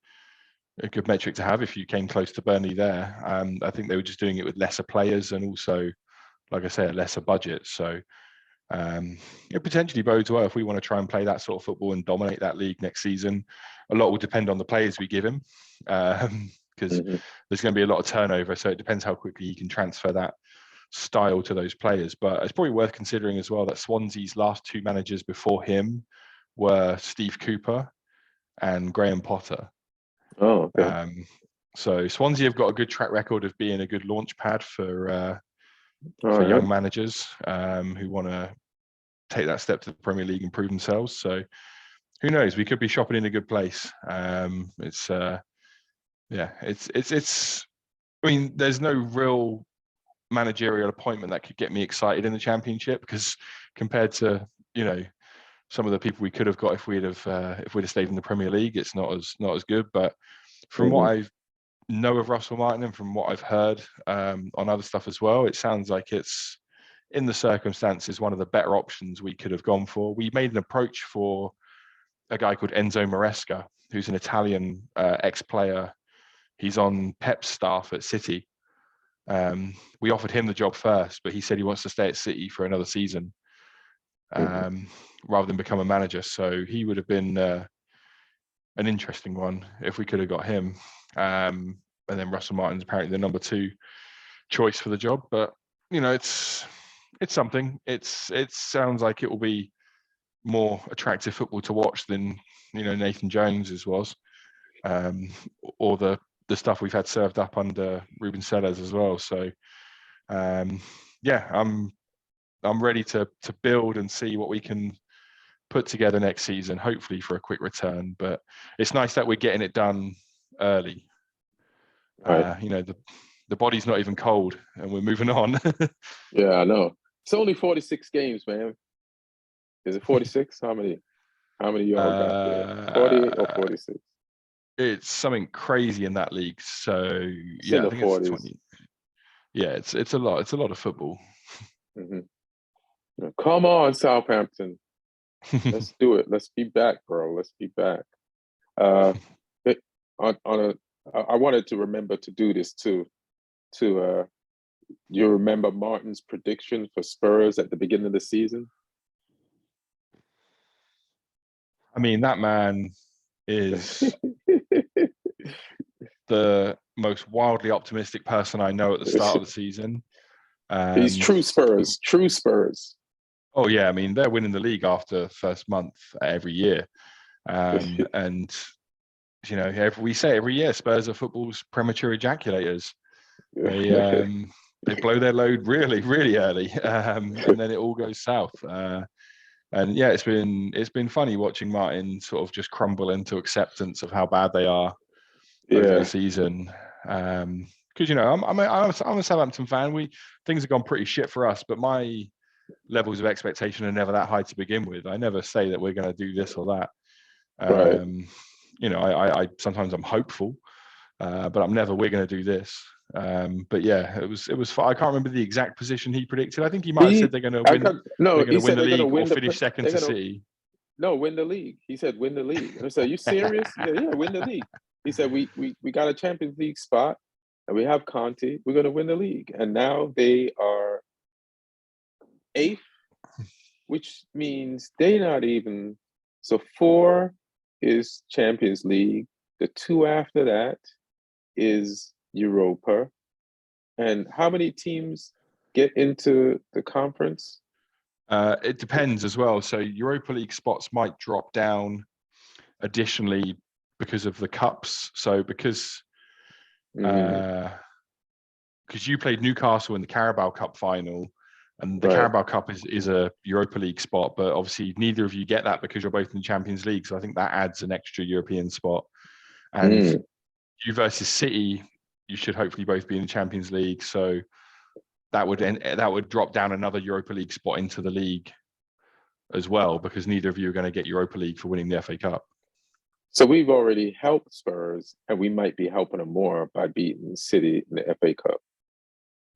good metric to have if you came close to Burnley there. I think they were just doing it with lesser players and also, like I say, a lesser budget. So it potentially bodes well if we want to try and play that sort of football and dominate that league next season. A lot will depend on the players we give him, because there's going to be a lot of turnover. So it depends how quickly he can transfer that style to those players. But it's probably worth considering as well that Swansea's last two managers before him were Steve Cooper and Graham Potter. Oh, okay. So Swansea have got a good track record of being a good launch pad for Right. young managers who want to take that step to the Premier League and prove themselves. So who knows? We could be shopping in a good place. It's I mean, there's no real managerial appointment that could get me excited in the Championship, because compared to some of the people we could have got if we'd have stayed in the Premier League, it's not as good. But from what I know of Russell Martin and from what I've heard on other stuff as well, it sounds like it's, in the circumstances, one of the better options we could have gone for. We made an approach for a guy called Enzo Maresca, who's an Italian ex-player. He's on Pep's staff at City. We offered him the job first, but he said he wants to stay at City for another season rather than become a manager. So he would have been an interesting one if we could have got him. And then Russell Martin's apparently the number 2 choice for the job. But it's something. It sounds like it will be more attractive football to watch than Nathan Jones's was, or the stuff we've had served up under Ruben Sellers as well. So I'm ready to build and see what we can put together next season, hopefully for a quick return. But it's nice that we're getting it done early. Right. The body's not even cold and we're moving on. Yeah, I know. It's only 46 games, man. Is it 46? How many y'all got there? 48 or 46? It's something crazy in that league. So It's in I the think 40s. it's 20. Yeah, it's a lot. It's a lot of football. Come on, Southampton. Let's do it. Let's be back, bro. Let's be back. I wanted to remember to do this too. You remember Martin's prediction for Spurs at the beginning of the season? I mean, that man is the most wildly optimistic person I know at the start of the season. He's true Spurs. True Spurs. Oh yeah, I mean, they're winning the league after the first month every year, and we say every year Spurs are football's premature ejaculators. They blow their load really, really early, and then it all goes south. And yeah, it's been funny watching Martin sort of just crumble into acceptance of how bad they are over the season. Because I'm a Southampton fan. Things have gone pretty shit for us, but my levels of expectation are never that high to begin with. I never say that we're going to do this or that. I sometimes I'm hopeful, but I'm never, we're going to do this. But yeah, it was. I can't remember the exact position he predicted. I think he might have said they're going to win. They're going to win the league or finish second to City. No, win the league. He said win the league. I said, "Are you serious?" He said, "Yeah, win the league." He said, "We got a Champions League spot, and we have Conte. We're going to win the league." And now they are 8th, which means they're not even. So 4 is Champions League. The 2 after that is Europa. And how many teams get into the conference? It depends as well. So Europa League spots might drop down additionally because of the cups. So because you played Newcastle in the Carabao Cup final, and the Carabao Cup is a Europa League spot, but obviously neither of you get that because you're both in the Champions League. So I think that adds an extra European spot. And you versus City, you should hopefully both be in the Champions League. So that would drop down another Europa League spot into the league. as well, because neither of you are going to get Europa League for winning the FA Cup. So we've already helped Spurs, and we might be helping them more by beating City in the FA Cup.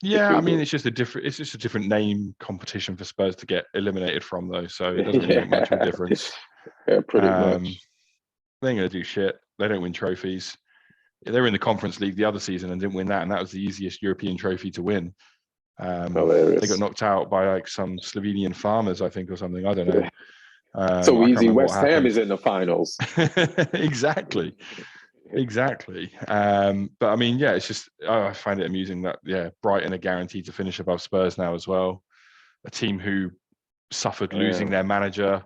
Yeah, I mean, it's just a different name competition for Spurs to get eliminated from, though. So it doesn't really make much of a difference. Yeah, pretty much. They ain't going to do shit. They don't win trophies. They were in the Conference League the other season and didn't win that, and that was the easiest European trophy to win. They got knocked out by like some Slovenian farmers, I think, or something. I don't know. So easy. West Ham happened. is in the finals. Exactly. But I mean, yeah, it's just I find it amusing that Brighton are guaranteed to finish above Spurs now as well. A team who suffered losing their manager,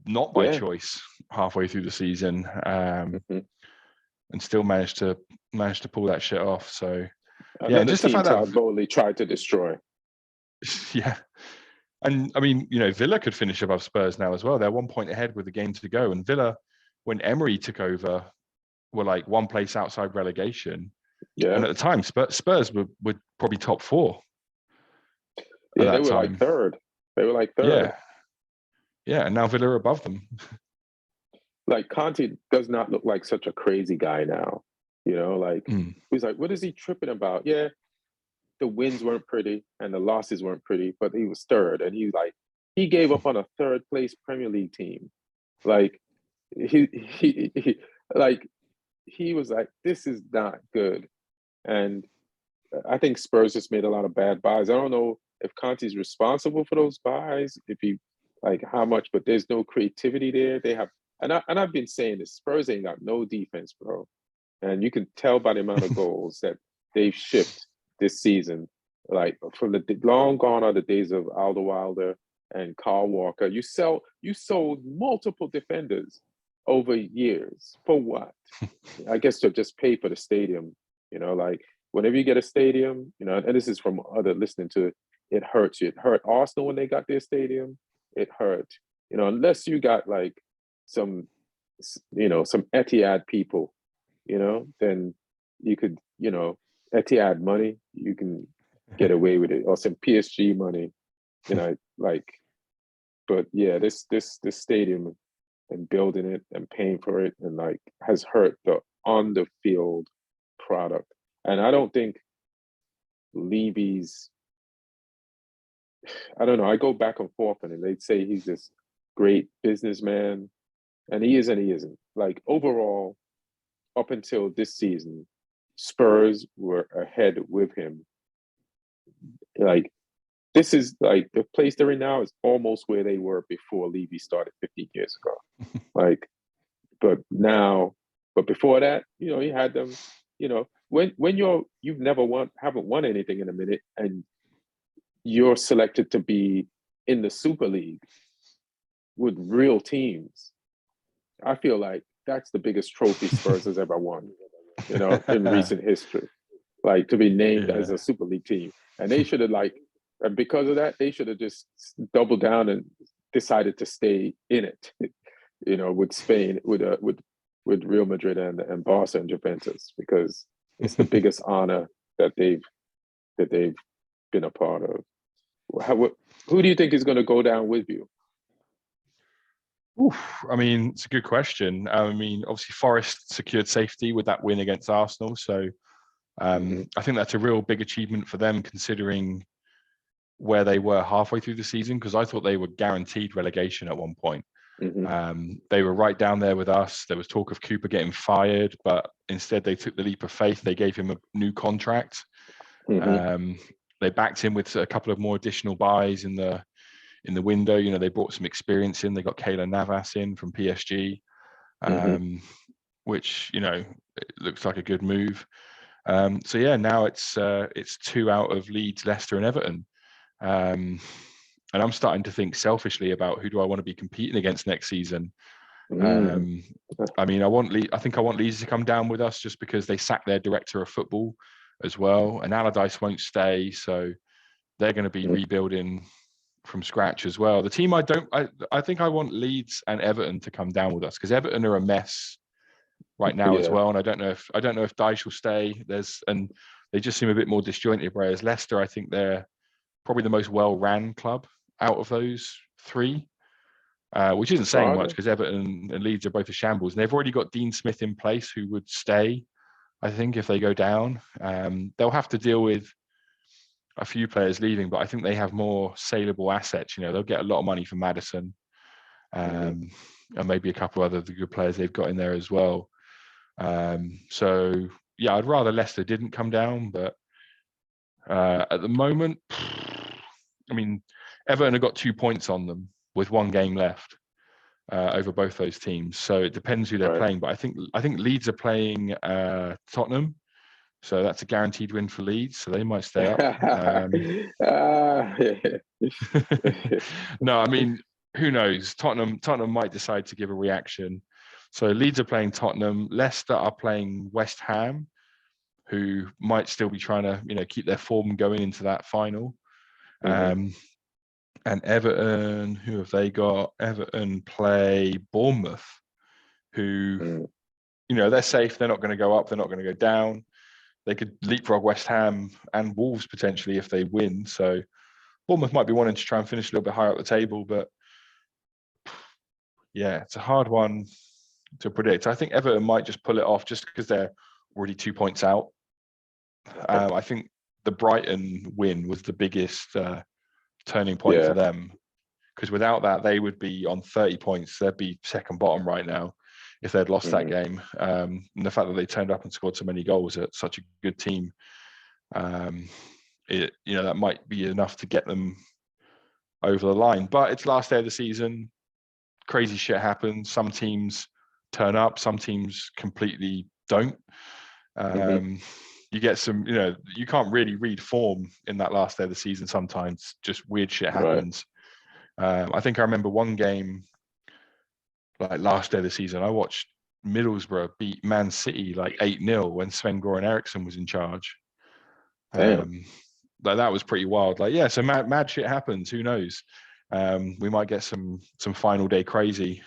not by choice, halfway through the season, and still managed to pull that shit off. So and just the fact that boldly tried to destroy. Yeah. And I mean, Villa could finish above Spurs now as well. They're 1 point ahead with the game to go. And Villa, when Emery took over, were like one place outside relegation. Yeah. And at the time, Spurs were probably top 4. Yeah, they were like third. Yeah. And now Villa are above them. Like Conte does not look like such a crazy guy now. He's like, what is he tripping about? Yeah. The wins weren't pretty and the losses weren't pretty, but he was third. And he gave up on a third place Premier League team. Like he was like, this is not good. And I think Spurs just made a lot of bad buys. I don't know if Conte's responsible for those buys, if he like how much, but there's no creativity there. They have, and I've been saying this, Spurs ain't got no defense, bro. And you can tell by the amount of goals that they've shipped this season. Like from the long gone are the days of Alderweireld and Kyle Walker. You sold multiple defenders over years for what? I guess to just pay for the stadium. Like whenever you get a stadium, and this is from other listening to it hurts you. It hurt Arsenal when they got their stadium. It hurt. Unless you got like some Etihad people, then you could, Etihad money, you can get away with it, or some PSG money, but yeah, this stadium and building it and paying for it and like has hurt the on the field product. And I don't think Levy's, I don't know, I go back and forth on it. They'd say he's this great businessman, and he is and he isn't. Like overall, up until this season, Spurs were ahead with him. Like this is like the place they're in now is almost where they were before Levy started 15 years ago. But before that, he had them. When you've never haven't won anything in a minute, and you're selected to be in the Super League with real teams, I feel like that's the biggest trophy Spurs has ever won, in recent history. Like to be named as a Super League team. And they should have and because of that, they should have just doubled down and decided to stay in it, with Spain, with Real Madrid and Barca and Juventus, because it's the biggest honor that they've been a part of. Who do you think is going to go down with you? I mean, it's a good question. I mean, obviously Forest secured safety with that win against Arsenal. So I think that's a real big achievement for them, considering where they were halfway through the season, because I thought they were guaranteed relegation at one point. They were right down there with us. There was talk of Cooper getting fired, but instead they took the leap of faith. They gave him a new contract. They backed him with a couple of more additional buys in the window. They brought some experience in. They got Keylor Navas in from PSG, which it looks like a good move. So yeah, now it's 2 out of Leeds, Leicester, and Everton. And I'm starting to think selfishly about who do I want to be competing against next season. I mean, I think I want Leeds to come down with us just because they sacked their director of football as well, and Allardyce won't stay, so they're going to be rebuilding from scratch as well. The team I think I want Leeds and Everton to come down with us, because Everton are a mess right now as well, and I don't know if Dyche will stay. And they just seem a bit more disjointed. Whereas Leicester, I think they're probably the most well-ran club out of those 3. which isn't It's saying much harder. because Everton and Leeds are both a shambles, and they've already got Dean Smith in place who would stay. I think if they go down, they'll have to deal with a few players leaving, but I think they have more saleable assets. You know, they'll get a lot of money from Maddison, and maybe a couple other the good players they've got in there as well. So yeah, I'd rather Leicester didn't come down, but at the moment, I mean, Everton have got 2 points on them with 1 game left over both those teams. So it depends who they're playing. But I think Leeds are playing Tottenham, so that's a guaranteed win for Leeds. So they might stay up. No, I mean, who knows? Tottenham might decide to give a reaction. So Leeds are playing Tottenham. Leicester are playing West Ham, who might still be trying to, you know, keep their form going into that final. And Everton, who have they got? Everton play Bournemouth, who, you know, they're safe. They're not going to go up. They're not going to go down. They could leapfrog West Ham and Wolves potentially if they win. So Bournemouth might be wanting to try and finish a little bit higher up the table, but yeah, it's a hard one to predict. I think Everton might just pull it off just because they're already 2 points out. I think the Brighton win was the biggest turning point for them, because without that, they would be on 30 points. They'd be second bottom right now if they'd lost that game. And the fact that they turned up and scored so many goals at such a good team, you know, that might be enough to get them over the line. But it's last day of the season. Crazy shit happens. Some teams turn up. Some teams completely don't. You get some, you know, you can't really read form in that last day of the season sometimes. Just weird shit happens. I think I remember one game, like last day of the season, I watched Middlesbrough beat Man City like 8-0 when Sven-Goran Eriksson was in charge. Like that was pretty wild. Like, yeah, so mad shit happens. Who knows? We might get some final day crazy,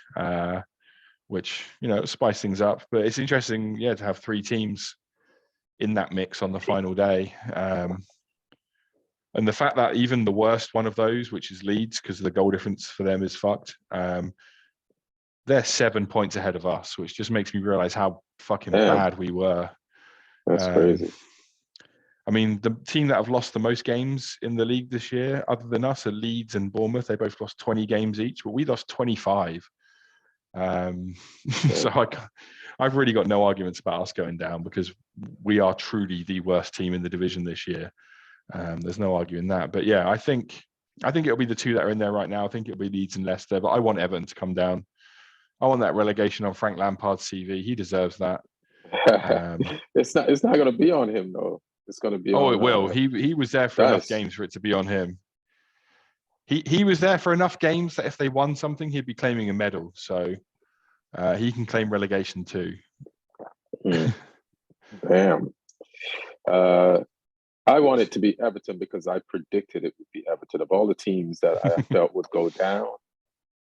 which, you know, spice things up. But it's interesting, yeah, to have 3 teams in that mix on the final day. And the fact that even the worst one of those, which is Leeds, because the goal difference for them is fucked, they're 7 points ahead of us, which just makes me realize how fucking bad we were. That's crazy. I mean, the team that have lost the most games in the league this year, other than us, are Leeds and Bournemouth. They both lost 20 games each, but we lost 25. So I've really got no arguments about us going down, because we are truly the worst team in the division this year. There's no arguing that. But yeah, I think it'll be the 2 that are in there right now. I think it'll be Leeds and Leicester, but I want Everton to come down. I want that relegation on Frank Lampard's CV. He deserves that. It's not going to be on him though. It's going to be on. It will. He was there for enough games for it to be on him. He was there for enough games that if they won something, he'd be claiming a medal. So he can claim relegation too. Damn. I want it to be Everton because I predicted it would be Everton of all the teams that I felt would go down.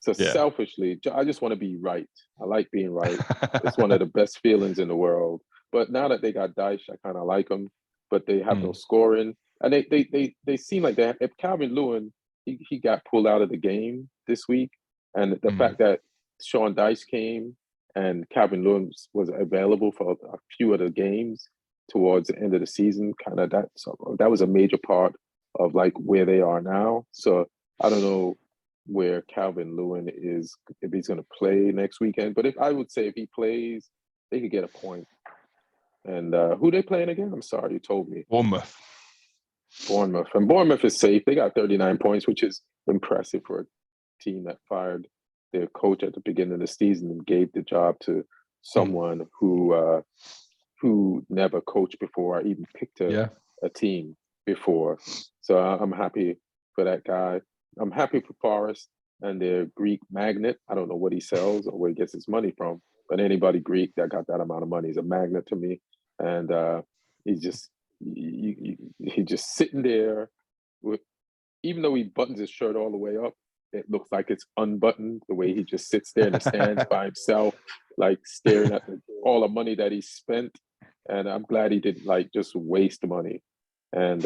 So selfishly, I just want to be right. I like being right. It's one of the best feelings in the world. But now that they got Dyche, I kind of like them. But they have no scoring, and they seem like they. If Calvin Lewin, he got pulled out of the game this week, and the fact that Sean Dyche came and Calvin Lewin was available for a few of the games towards the end of the season, kind of that was a major part of like where they are now. So I don't know where Calvin Lewin is, if he's going to play next weekend. But if he plays, they could get a point. And who they playing again? I'm sorry, you told me. Bournemouth. And Bournemouth is safe. They got 39 points, which is impressive for a team that fired their coach at the beginning of the season and gave the job to someone who never coached before or even picked a team before. So I'm happy for that guy. I'm happy for Forest and their Greek magnet. I don't know what he sells or where he gets his money from, but anybody Greek that got that amount of money is a magnet to me. And he's just sitting there with, even though he buttons his shirt all the way up, it looks like it's unbuttoned the way he just sits there in the stands by himself, like staring at all the money that he spent. And I'm glad he didn't like just waste money. And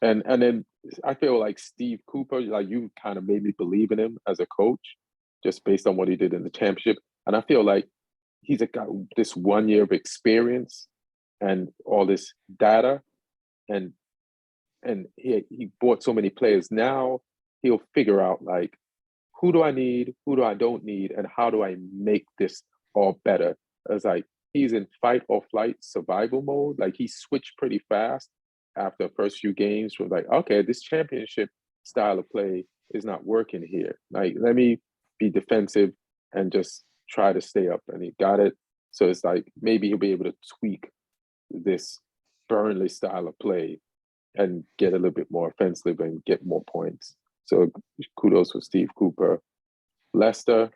And then I feel like Steve Cooper, like you kind of made me believe in him as a coach, just based on what he did in the championship. And I feel like he's got this 1 year of experience and all this data, and he bought so many players. Now he'll figure out like, who do I need, who do I don't need, and how do I make this all better? It's like he's in fight or flight survival mode. Like he switched pretty fast after the first few games from like, okay, this championship style of play is not working here. Like, let me be defensive and just try to stay up. And he got it. So it's like maybe he'll be able to tweak this Burnley style of play and get a little bit more offensive and get more points. So kudos for Steve Cooper. Leicester,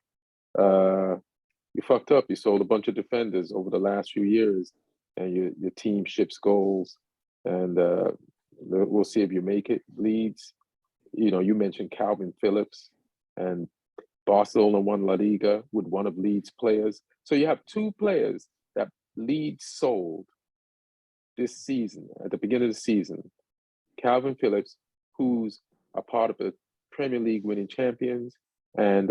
you fucked up. You sold a bunch of defenders over the last few years, and your team ships goals. And we'll see if you make it. Leeds, you mentioned Calvin Phillips, and Barcelona won La Liga with one of Leeds' players. So you have two players that Leeds sold this season, at the beginning of the season. Calvin Phillips, who's a part of the Premier League winning champions, and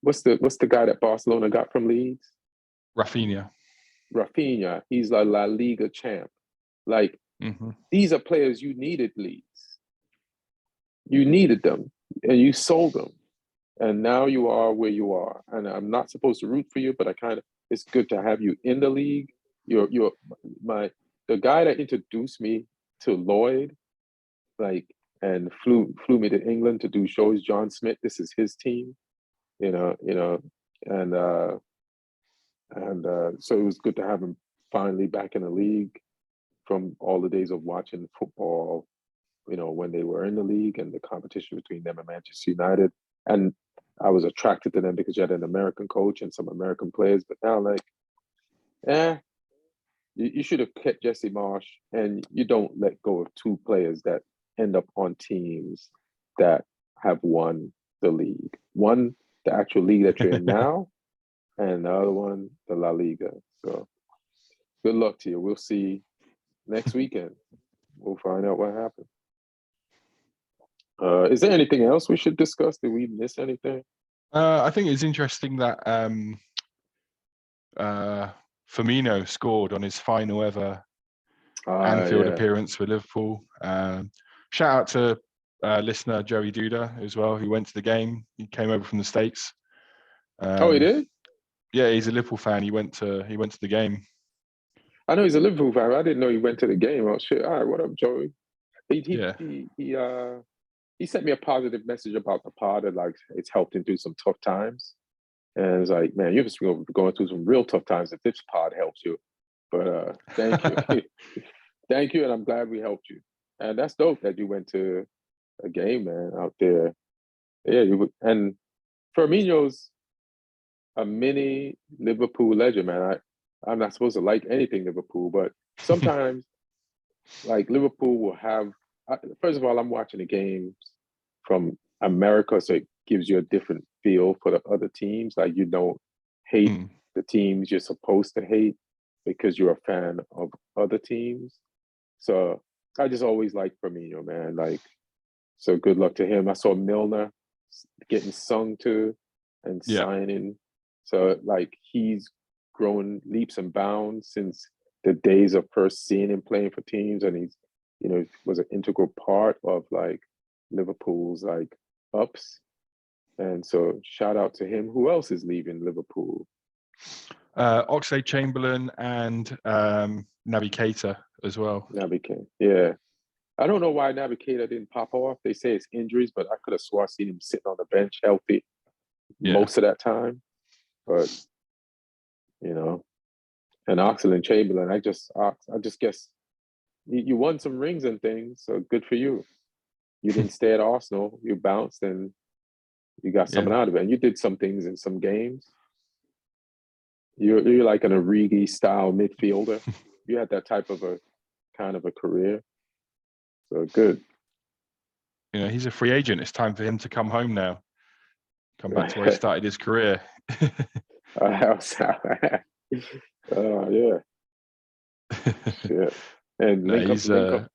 what's the guy that Barcelona got from Leeds? Rafinha. He's a La Liga champ. Like, these are players you needed, Leeds. You needed them, and you sold them. And now you are where you are. And I'm not supposed to root for you, but it's good to have you in the league. The guy that introduced me to Lloyd, like, and flew me to England to do shows, John Smith. This is his team, and so it was good to have him finally back in the league from all the days of watching football, when they were in the league and the competition between them and Manchester United. And I was attracted to them because you had an American coach and some American players. But now, like, you should have kept Jesse Marsch, and you don't let go of two players that end up on teams that have won the league. One, the actual league that you're in now, and the other one, the La Liga. So good luck to you. We'll see next weekend. We'll find out what happened. Is there anything else we should discuss? Did we miss anything? I think it's interesting that Firmino scored on his final ever Anfield appearance for Liverpool. Shout out to listener Joey Duda as well, who went to the game. He came over from the States. He did? Yeah, he's a Liverpool fan. He went to the game. I know he's a Liverpool fan. I didn't know he went to the game. Oh shit! All right, what up, Joey? He sent me a positive message about the pod, and like it's helped him through some tough times. And it's like, man, you're just going through some real tough times if this pod helps you. But thank you. Thank you, and I'm glad we helped you. And that's dope that you went to a game, man, out there. Yeah, and Firmino's a mini Liverpool legend, man. I'm not supposed to like anything Liverpool, but sometimes, like, Liverpool will have. First of all, I'm watching the games from America, so it gives you a different feel for the other teams. Like, you don't hate the teams you're supposed to hate because you're a fan of other teams. So I just always like Firmino, man. Like, so good luck to him. I saw Milner getting sung to and signing. So, like, he's grown leaps and bounds since the days of first seeing him playing for teams, and he's, was an integral part of like Liverpool's like ups. And so shout out to him. Who else is leaving Liverpool? Oxlade-Chamberlain and Naby Keita as well. Naby Keita, yeah. I don't know why Naby Keita didn't pop off. They say it's injuries, but I could have sworn I seen him sitting on the bench healthy most of that time. But, and Oxlade-Chamberlain, I just guess you won some rings and things, so good for you. You didn't stay at Arsenal. You bounced and you got something out of it. And you did some things in some games. You're like an Origi style midfielder. You had that type of a kind of a career. So good. He's a free agent. It's time for him to come home now. Come back to where he started his career. Yeah. And link up.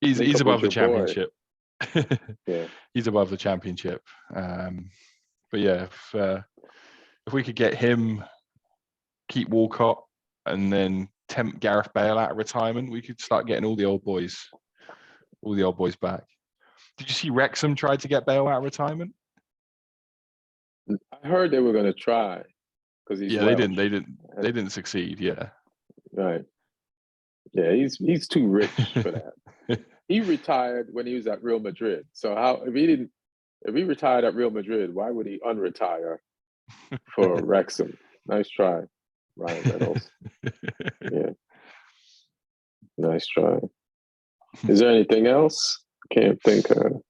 He's above the championship. Yeah. He's above the championship. But yeah, if we could get him, keep Walcott, and then tempt Gareth Bale out of retirement, we could start getting all the old boys back. Did you see Wrexham tried to get Bale out of retirement? I heard they were going to try because he's Welsh. They didn't succeed. Yeah. Right. Yeah, he's too rich for that. He retired when he was at Real Madrid. So if he retired at Real Madrid, why would he unretire for Wrexham? Nice try, Ryan Reynolds. Yeah. Nice try. Is there anything else? Can't think of.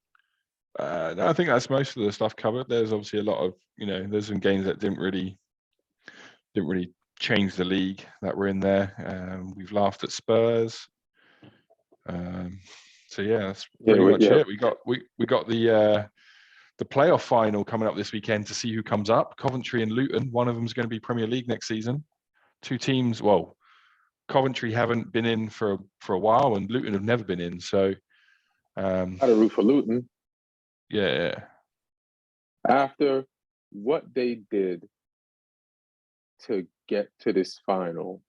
No, I think that's most of the stuff covered. There's obviously a lot of, there's some games that didn't really change the league that were in there. We've laughed at Spurs. So yeah, that's pretty much it. We got the playoff final coming up this weekend to see who comes up. Coventry and Luton. One of them is going to be Premier League next season. Two teams. Well, Coventry haven't been in for a while, and Luton have never been in. So, I'd root for Luton. Yeah. After what they did to get to this final,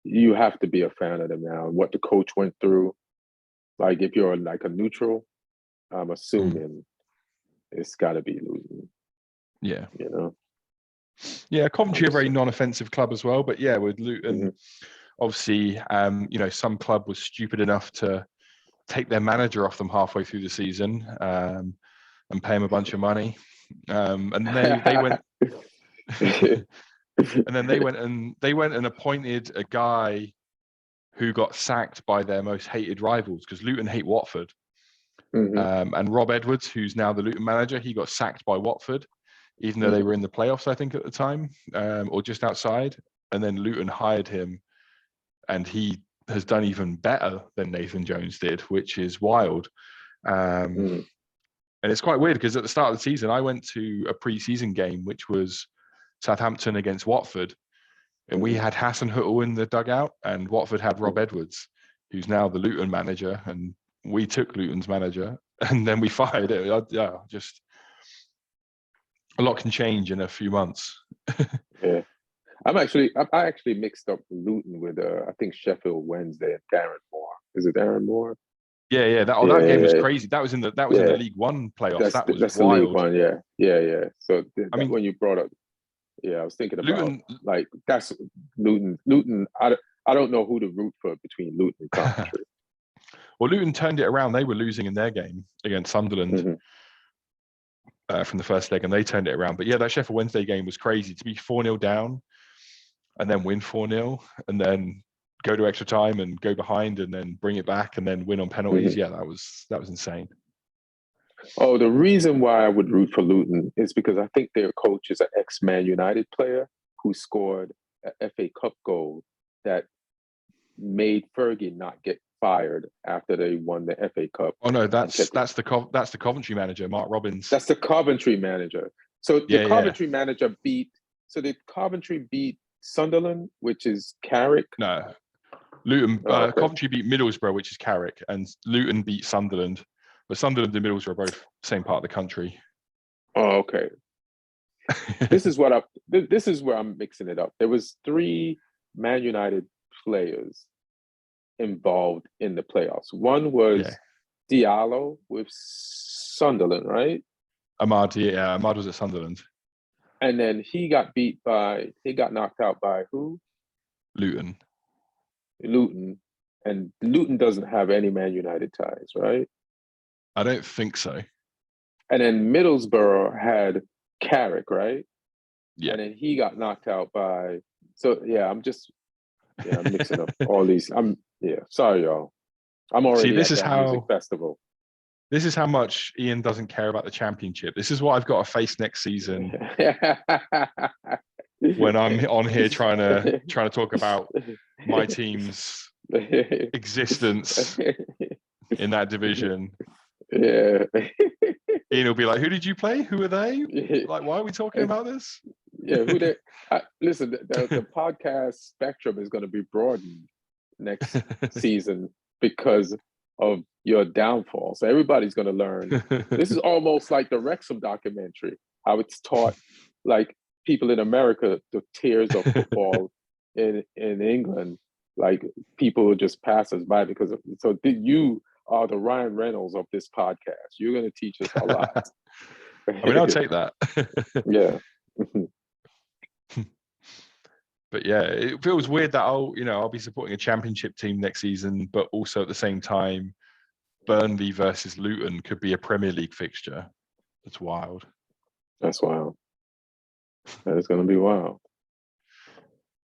you have to be a fan of them now. What the coach went through, like if you're like a neutral, I'm assuming it's got to be Luton. Yeah. Yeah, Coventry are a very non-offensive club as well, but yeah, with Luton, obviously, some club was stupid enough to take their manager off them halfway through the season and pay him a bunch of money, and they went. And then they went and appointed a guy who got sacked by their most hated rivals, because Luton hate Watford. And Rob Edwards, who's now the Luton manager, he got sacked by Watford, even though they were in the playoffs, I think, at the time, or just outside. And then Luton hired him, and he has done even better than Nathan Jones did, which is wild. And it's quite weird because at the start of the season, I went to a pre-season game, which was Southampton against Watford, and we had Hassan Huttel in the dugout, and Watford had Rob Edwards, who's now the Luton manager, and we took Luton's manager, and then we fired it. Just a lot can change in a few months. Yeah, I actually mixed up Luton with I think Sheffield Wednesday and Darren Moore. Is it Darren Moore? Yeah. That game was crazy. That was in the League One playoffs. That's wild. League One. Yeah. So when you brought up, I was thinking about Luton, like that's Luton. I don't know who to root for between Luton and Coventry. Well, Luton turned it around. They were losing in their game against Sunderland from the first leg, and they turned it around. But yeah, that Sheffield Wednesday game was crazy. To be 4-0 down and then win 4-0 and then go to extra time and go behind and then bring it back and then win on penalties. Yeah, that was insane. Oh, the reason why I would root for Luton is because I think their coach is an ex-Man United player who scored an FA Cup goal that made Fergie not get fired after they won the FA Cup. Oh no, that's the Coventry manager, Mark Robbins. That's the Coventry manager. So the Coventry manager did Coventry beat Sunderland, which is Carrick? No. Luton, Coventry beat Middlesbrough, which is Carrick, and Luton beat Sunderland. But Sunderland and Middlesbrough are both same part of the country. Oh, okay. This is where I'm mixing it up. There was 3 Man United players involved in the playoffs. One was Diallo with Sunderland, right? Ahmad was at Sunderland. And then he got knocked out by who? Luton. And Luton doesn't have any Man United ties, right? I don't think so. And then Middlesbrough had Carrick, right? Yeah. And then he got knocked out by. So I'm mixing up all these. Sorry, y'all. I'm already at that music festival. This is how much Ian doesn't care about the championship. This is what I've got to face next season. When I'm on here trying to talk about my team's existence in that division. Yeah. Ian will be like, "Who did you play? Who are they? Like, why are we talking about this?" Yeah, listen, the podcast spectrum is going to be broadened next season because of your downfall. So everybody's going to learn. This is almost like the Wrexham documentary, how it's taught like people in America the tears of football in England. Like people will just pass us by because of so you are the Ryan Reynolds of this podcast. You're going to teach us a lot. I mean, I'll take that. Yeah. But yeah, it feels weird that I'll be supporting a championship team next season, but also at the same time, Burnley versus Luton could be a Premier League fixture. That's wild. That's wild. That is going to be wild.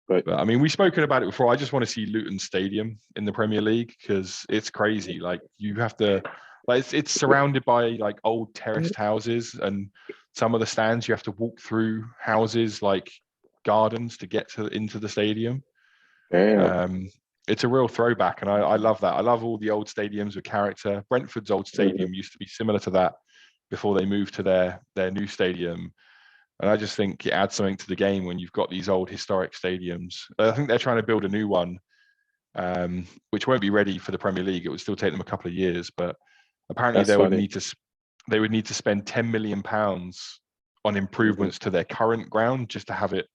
But I mean, we've spoken about it before. I just want to see Luton Stadium in the Premier League because it's crazy. Like you have to, like it's surrounded by like old terraced houses, and some of the stands you have to walk through houses like gardens to get into the stadium. damn. It's a real throwback, and I love that. I love all the old stadiums with character. Brentford's old stadium used to be similar to that before they moved to their new stadium. And I just think it adds something to the game when you've got these old historic stadiums. I think they're trying to build a new one, which won't be ready for the Premier League. It would still take them a couple of years, but apparently they would need to spend £10 million on improvements to their current ground just to have it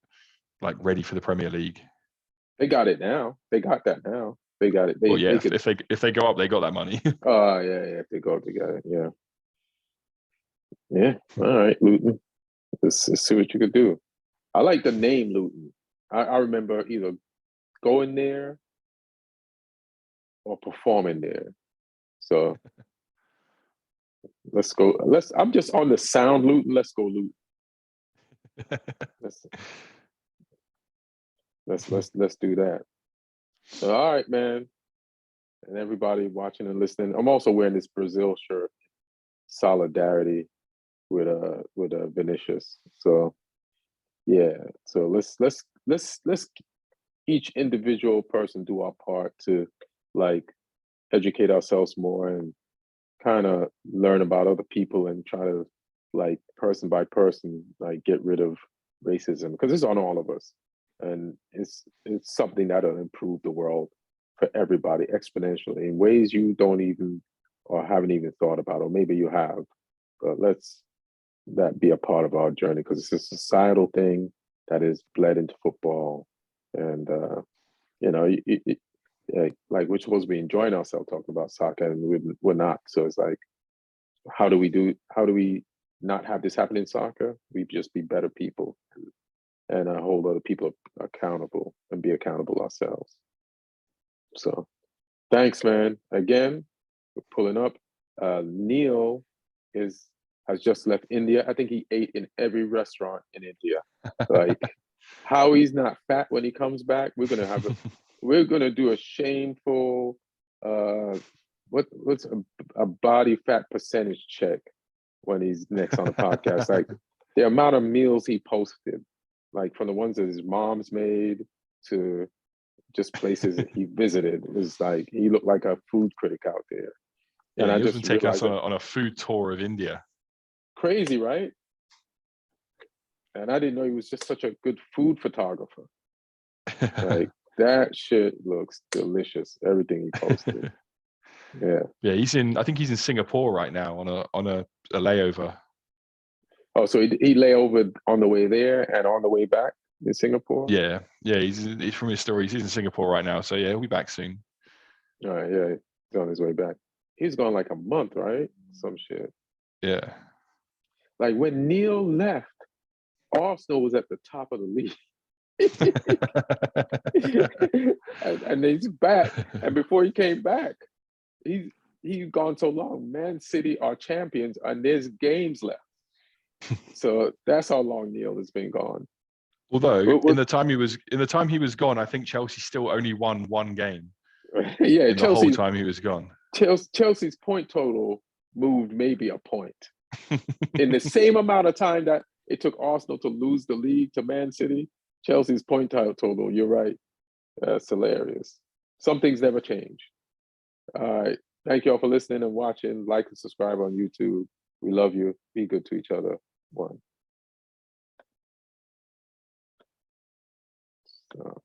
like ready for the Premier League. They got it now. They got that now. They got it. If they go up, they got that money. Oh yeah. If they go up, they got it. Yeah. Yeah. All right, Luton. Let's see what you could do. I like the name Luton. I remember either going there or performing there. So let's go. I'm just on the sound Luton. Let's go Luton. Let's do that. So, all right, man. And everybody watching and listening. I'm also wearing this Brazil shirt. Solidarity with Vinicius. So yeah. So let's each individual person do our part to like educate ourselves more and kind of learn about other people and try to like person by person like get rid of racism because it's on all of us and it's something that'll improve the world for everybody exponentially in ways you don't even or haven't even thought about, or maybe you have, but let's that be a part of our journey because it's a societal thing that is bled into football. And like we're supposed to be enjoying ourselves talking about soccer and we're not. So it's like, how do we not have this happen in soccer? We just be better people and hold other people accountable and be accountable ourselves. So thanks, man. Again, we're pulling up. Neil has just left India. I think he ate in every restaurant in India. Like how he's not fat when he comes back. We're gonna do a shameful what's a body fat percentage check when he's next on the podcast. Like the amount of meals he posted, like from the ones that his mom's made to just places he visited, is like he looked like a food critic out there. Yeah, and he was taking us on a food tour of India. Crazy, right? And I didn't know he was just such a good food photographer. Like that shit looks delicious. Everything he posted. Yeah. I think he's in Singapore right now on a layover. Oh, so he lay over on the way there and on the way back in Singapore? Yeah. He's from his stories. He's in Singapore right now. So yeah, he'll be back soon. All right, yeah. He's on his way back. He's gone like a month, right? Some shit. Yeah. Like when Neil left, Arsenal was at the top of the league. and he's back. And before he came back, he's gone so long. Man City are champions, and there's games left. So that's how long Neil has been gone. Although in the time he was gone, I think Chelsea still only won one game. Yeah, in the whole time he was gone. Chelsea's point total moved maybe a point. In the same amount of time that it took Arsenal to lose the league to Man City, Chelsea's point total, you're right. It's hilarious. Some things never change. All right. Thank you all for listening and watching. Like and subscribe on YouTube. We love you. Be good to each other. One. So,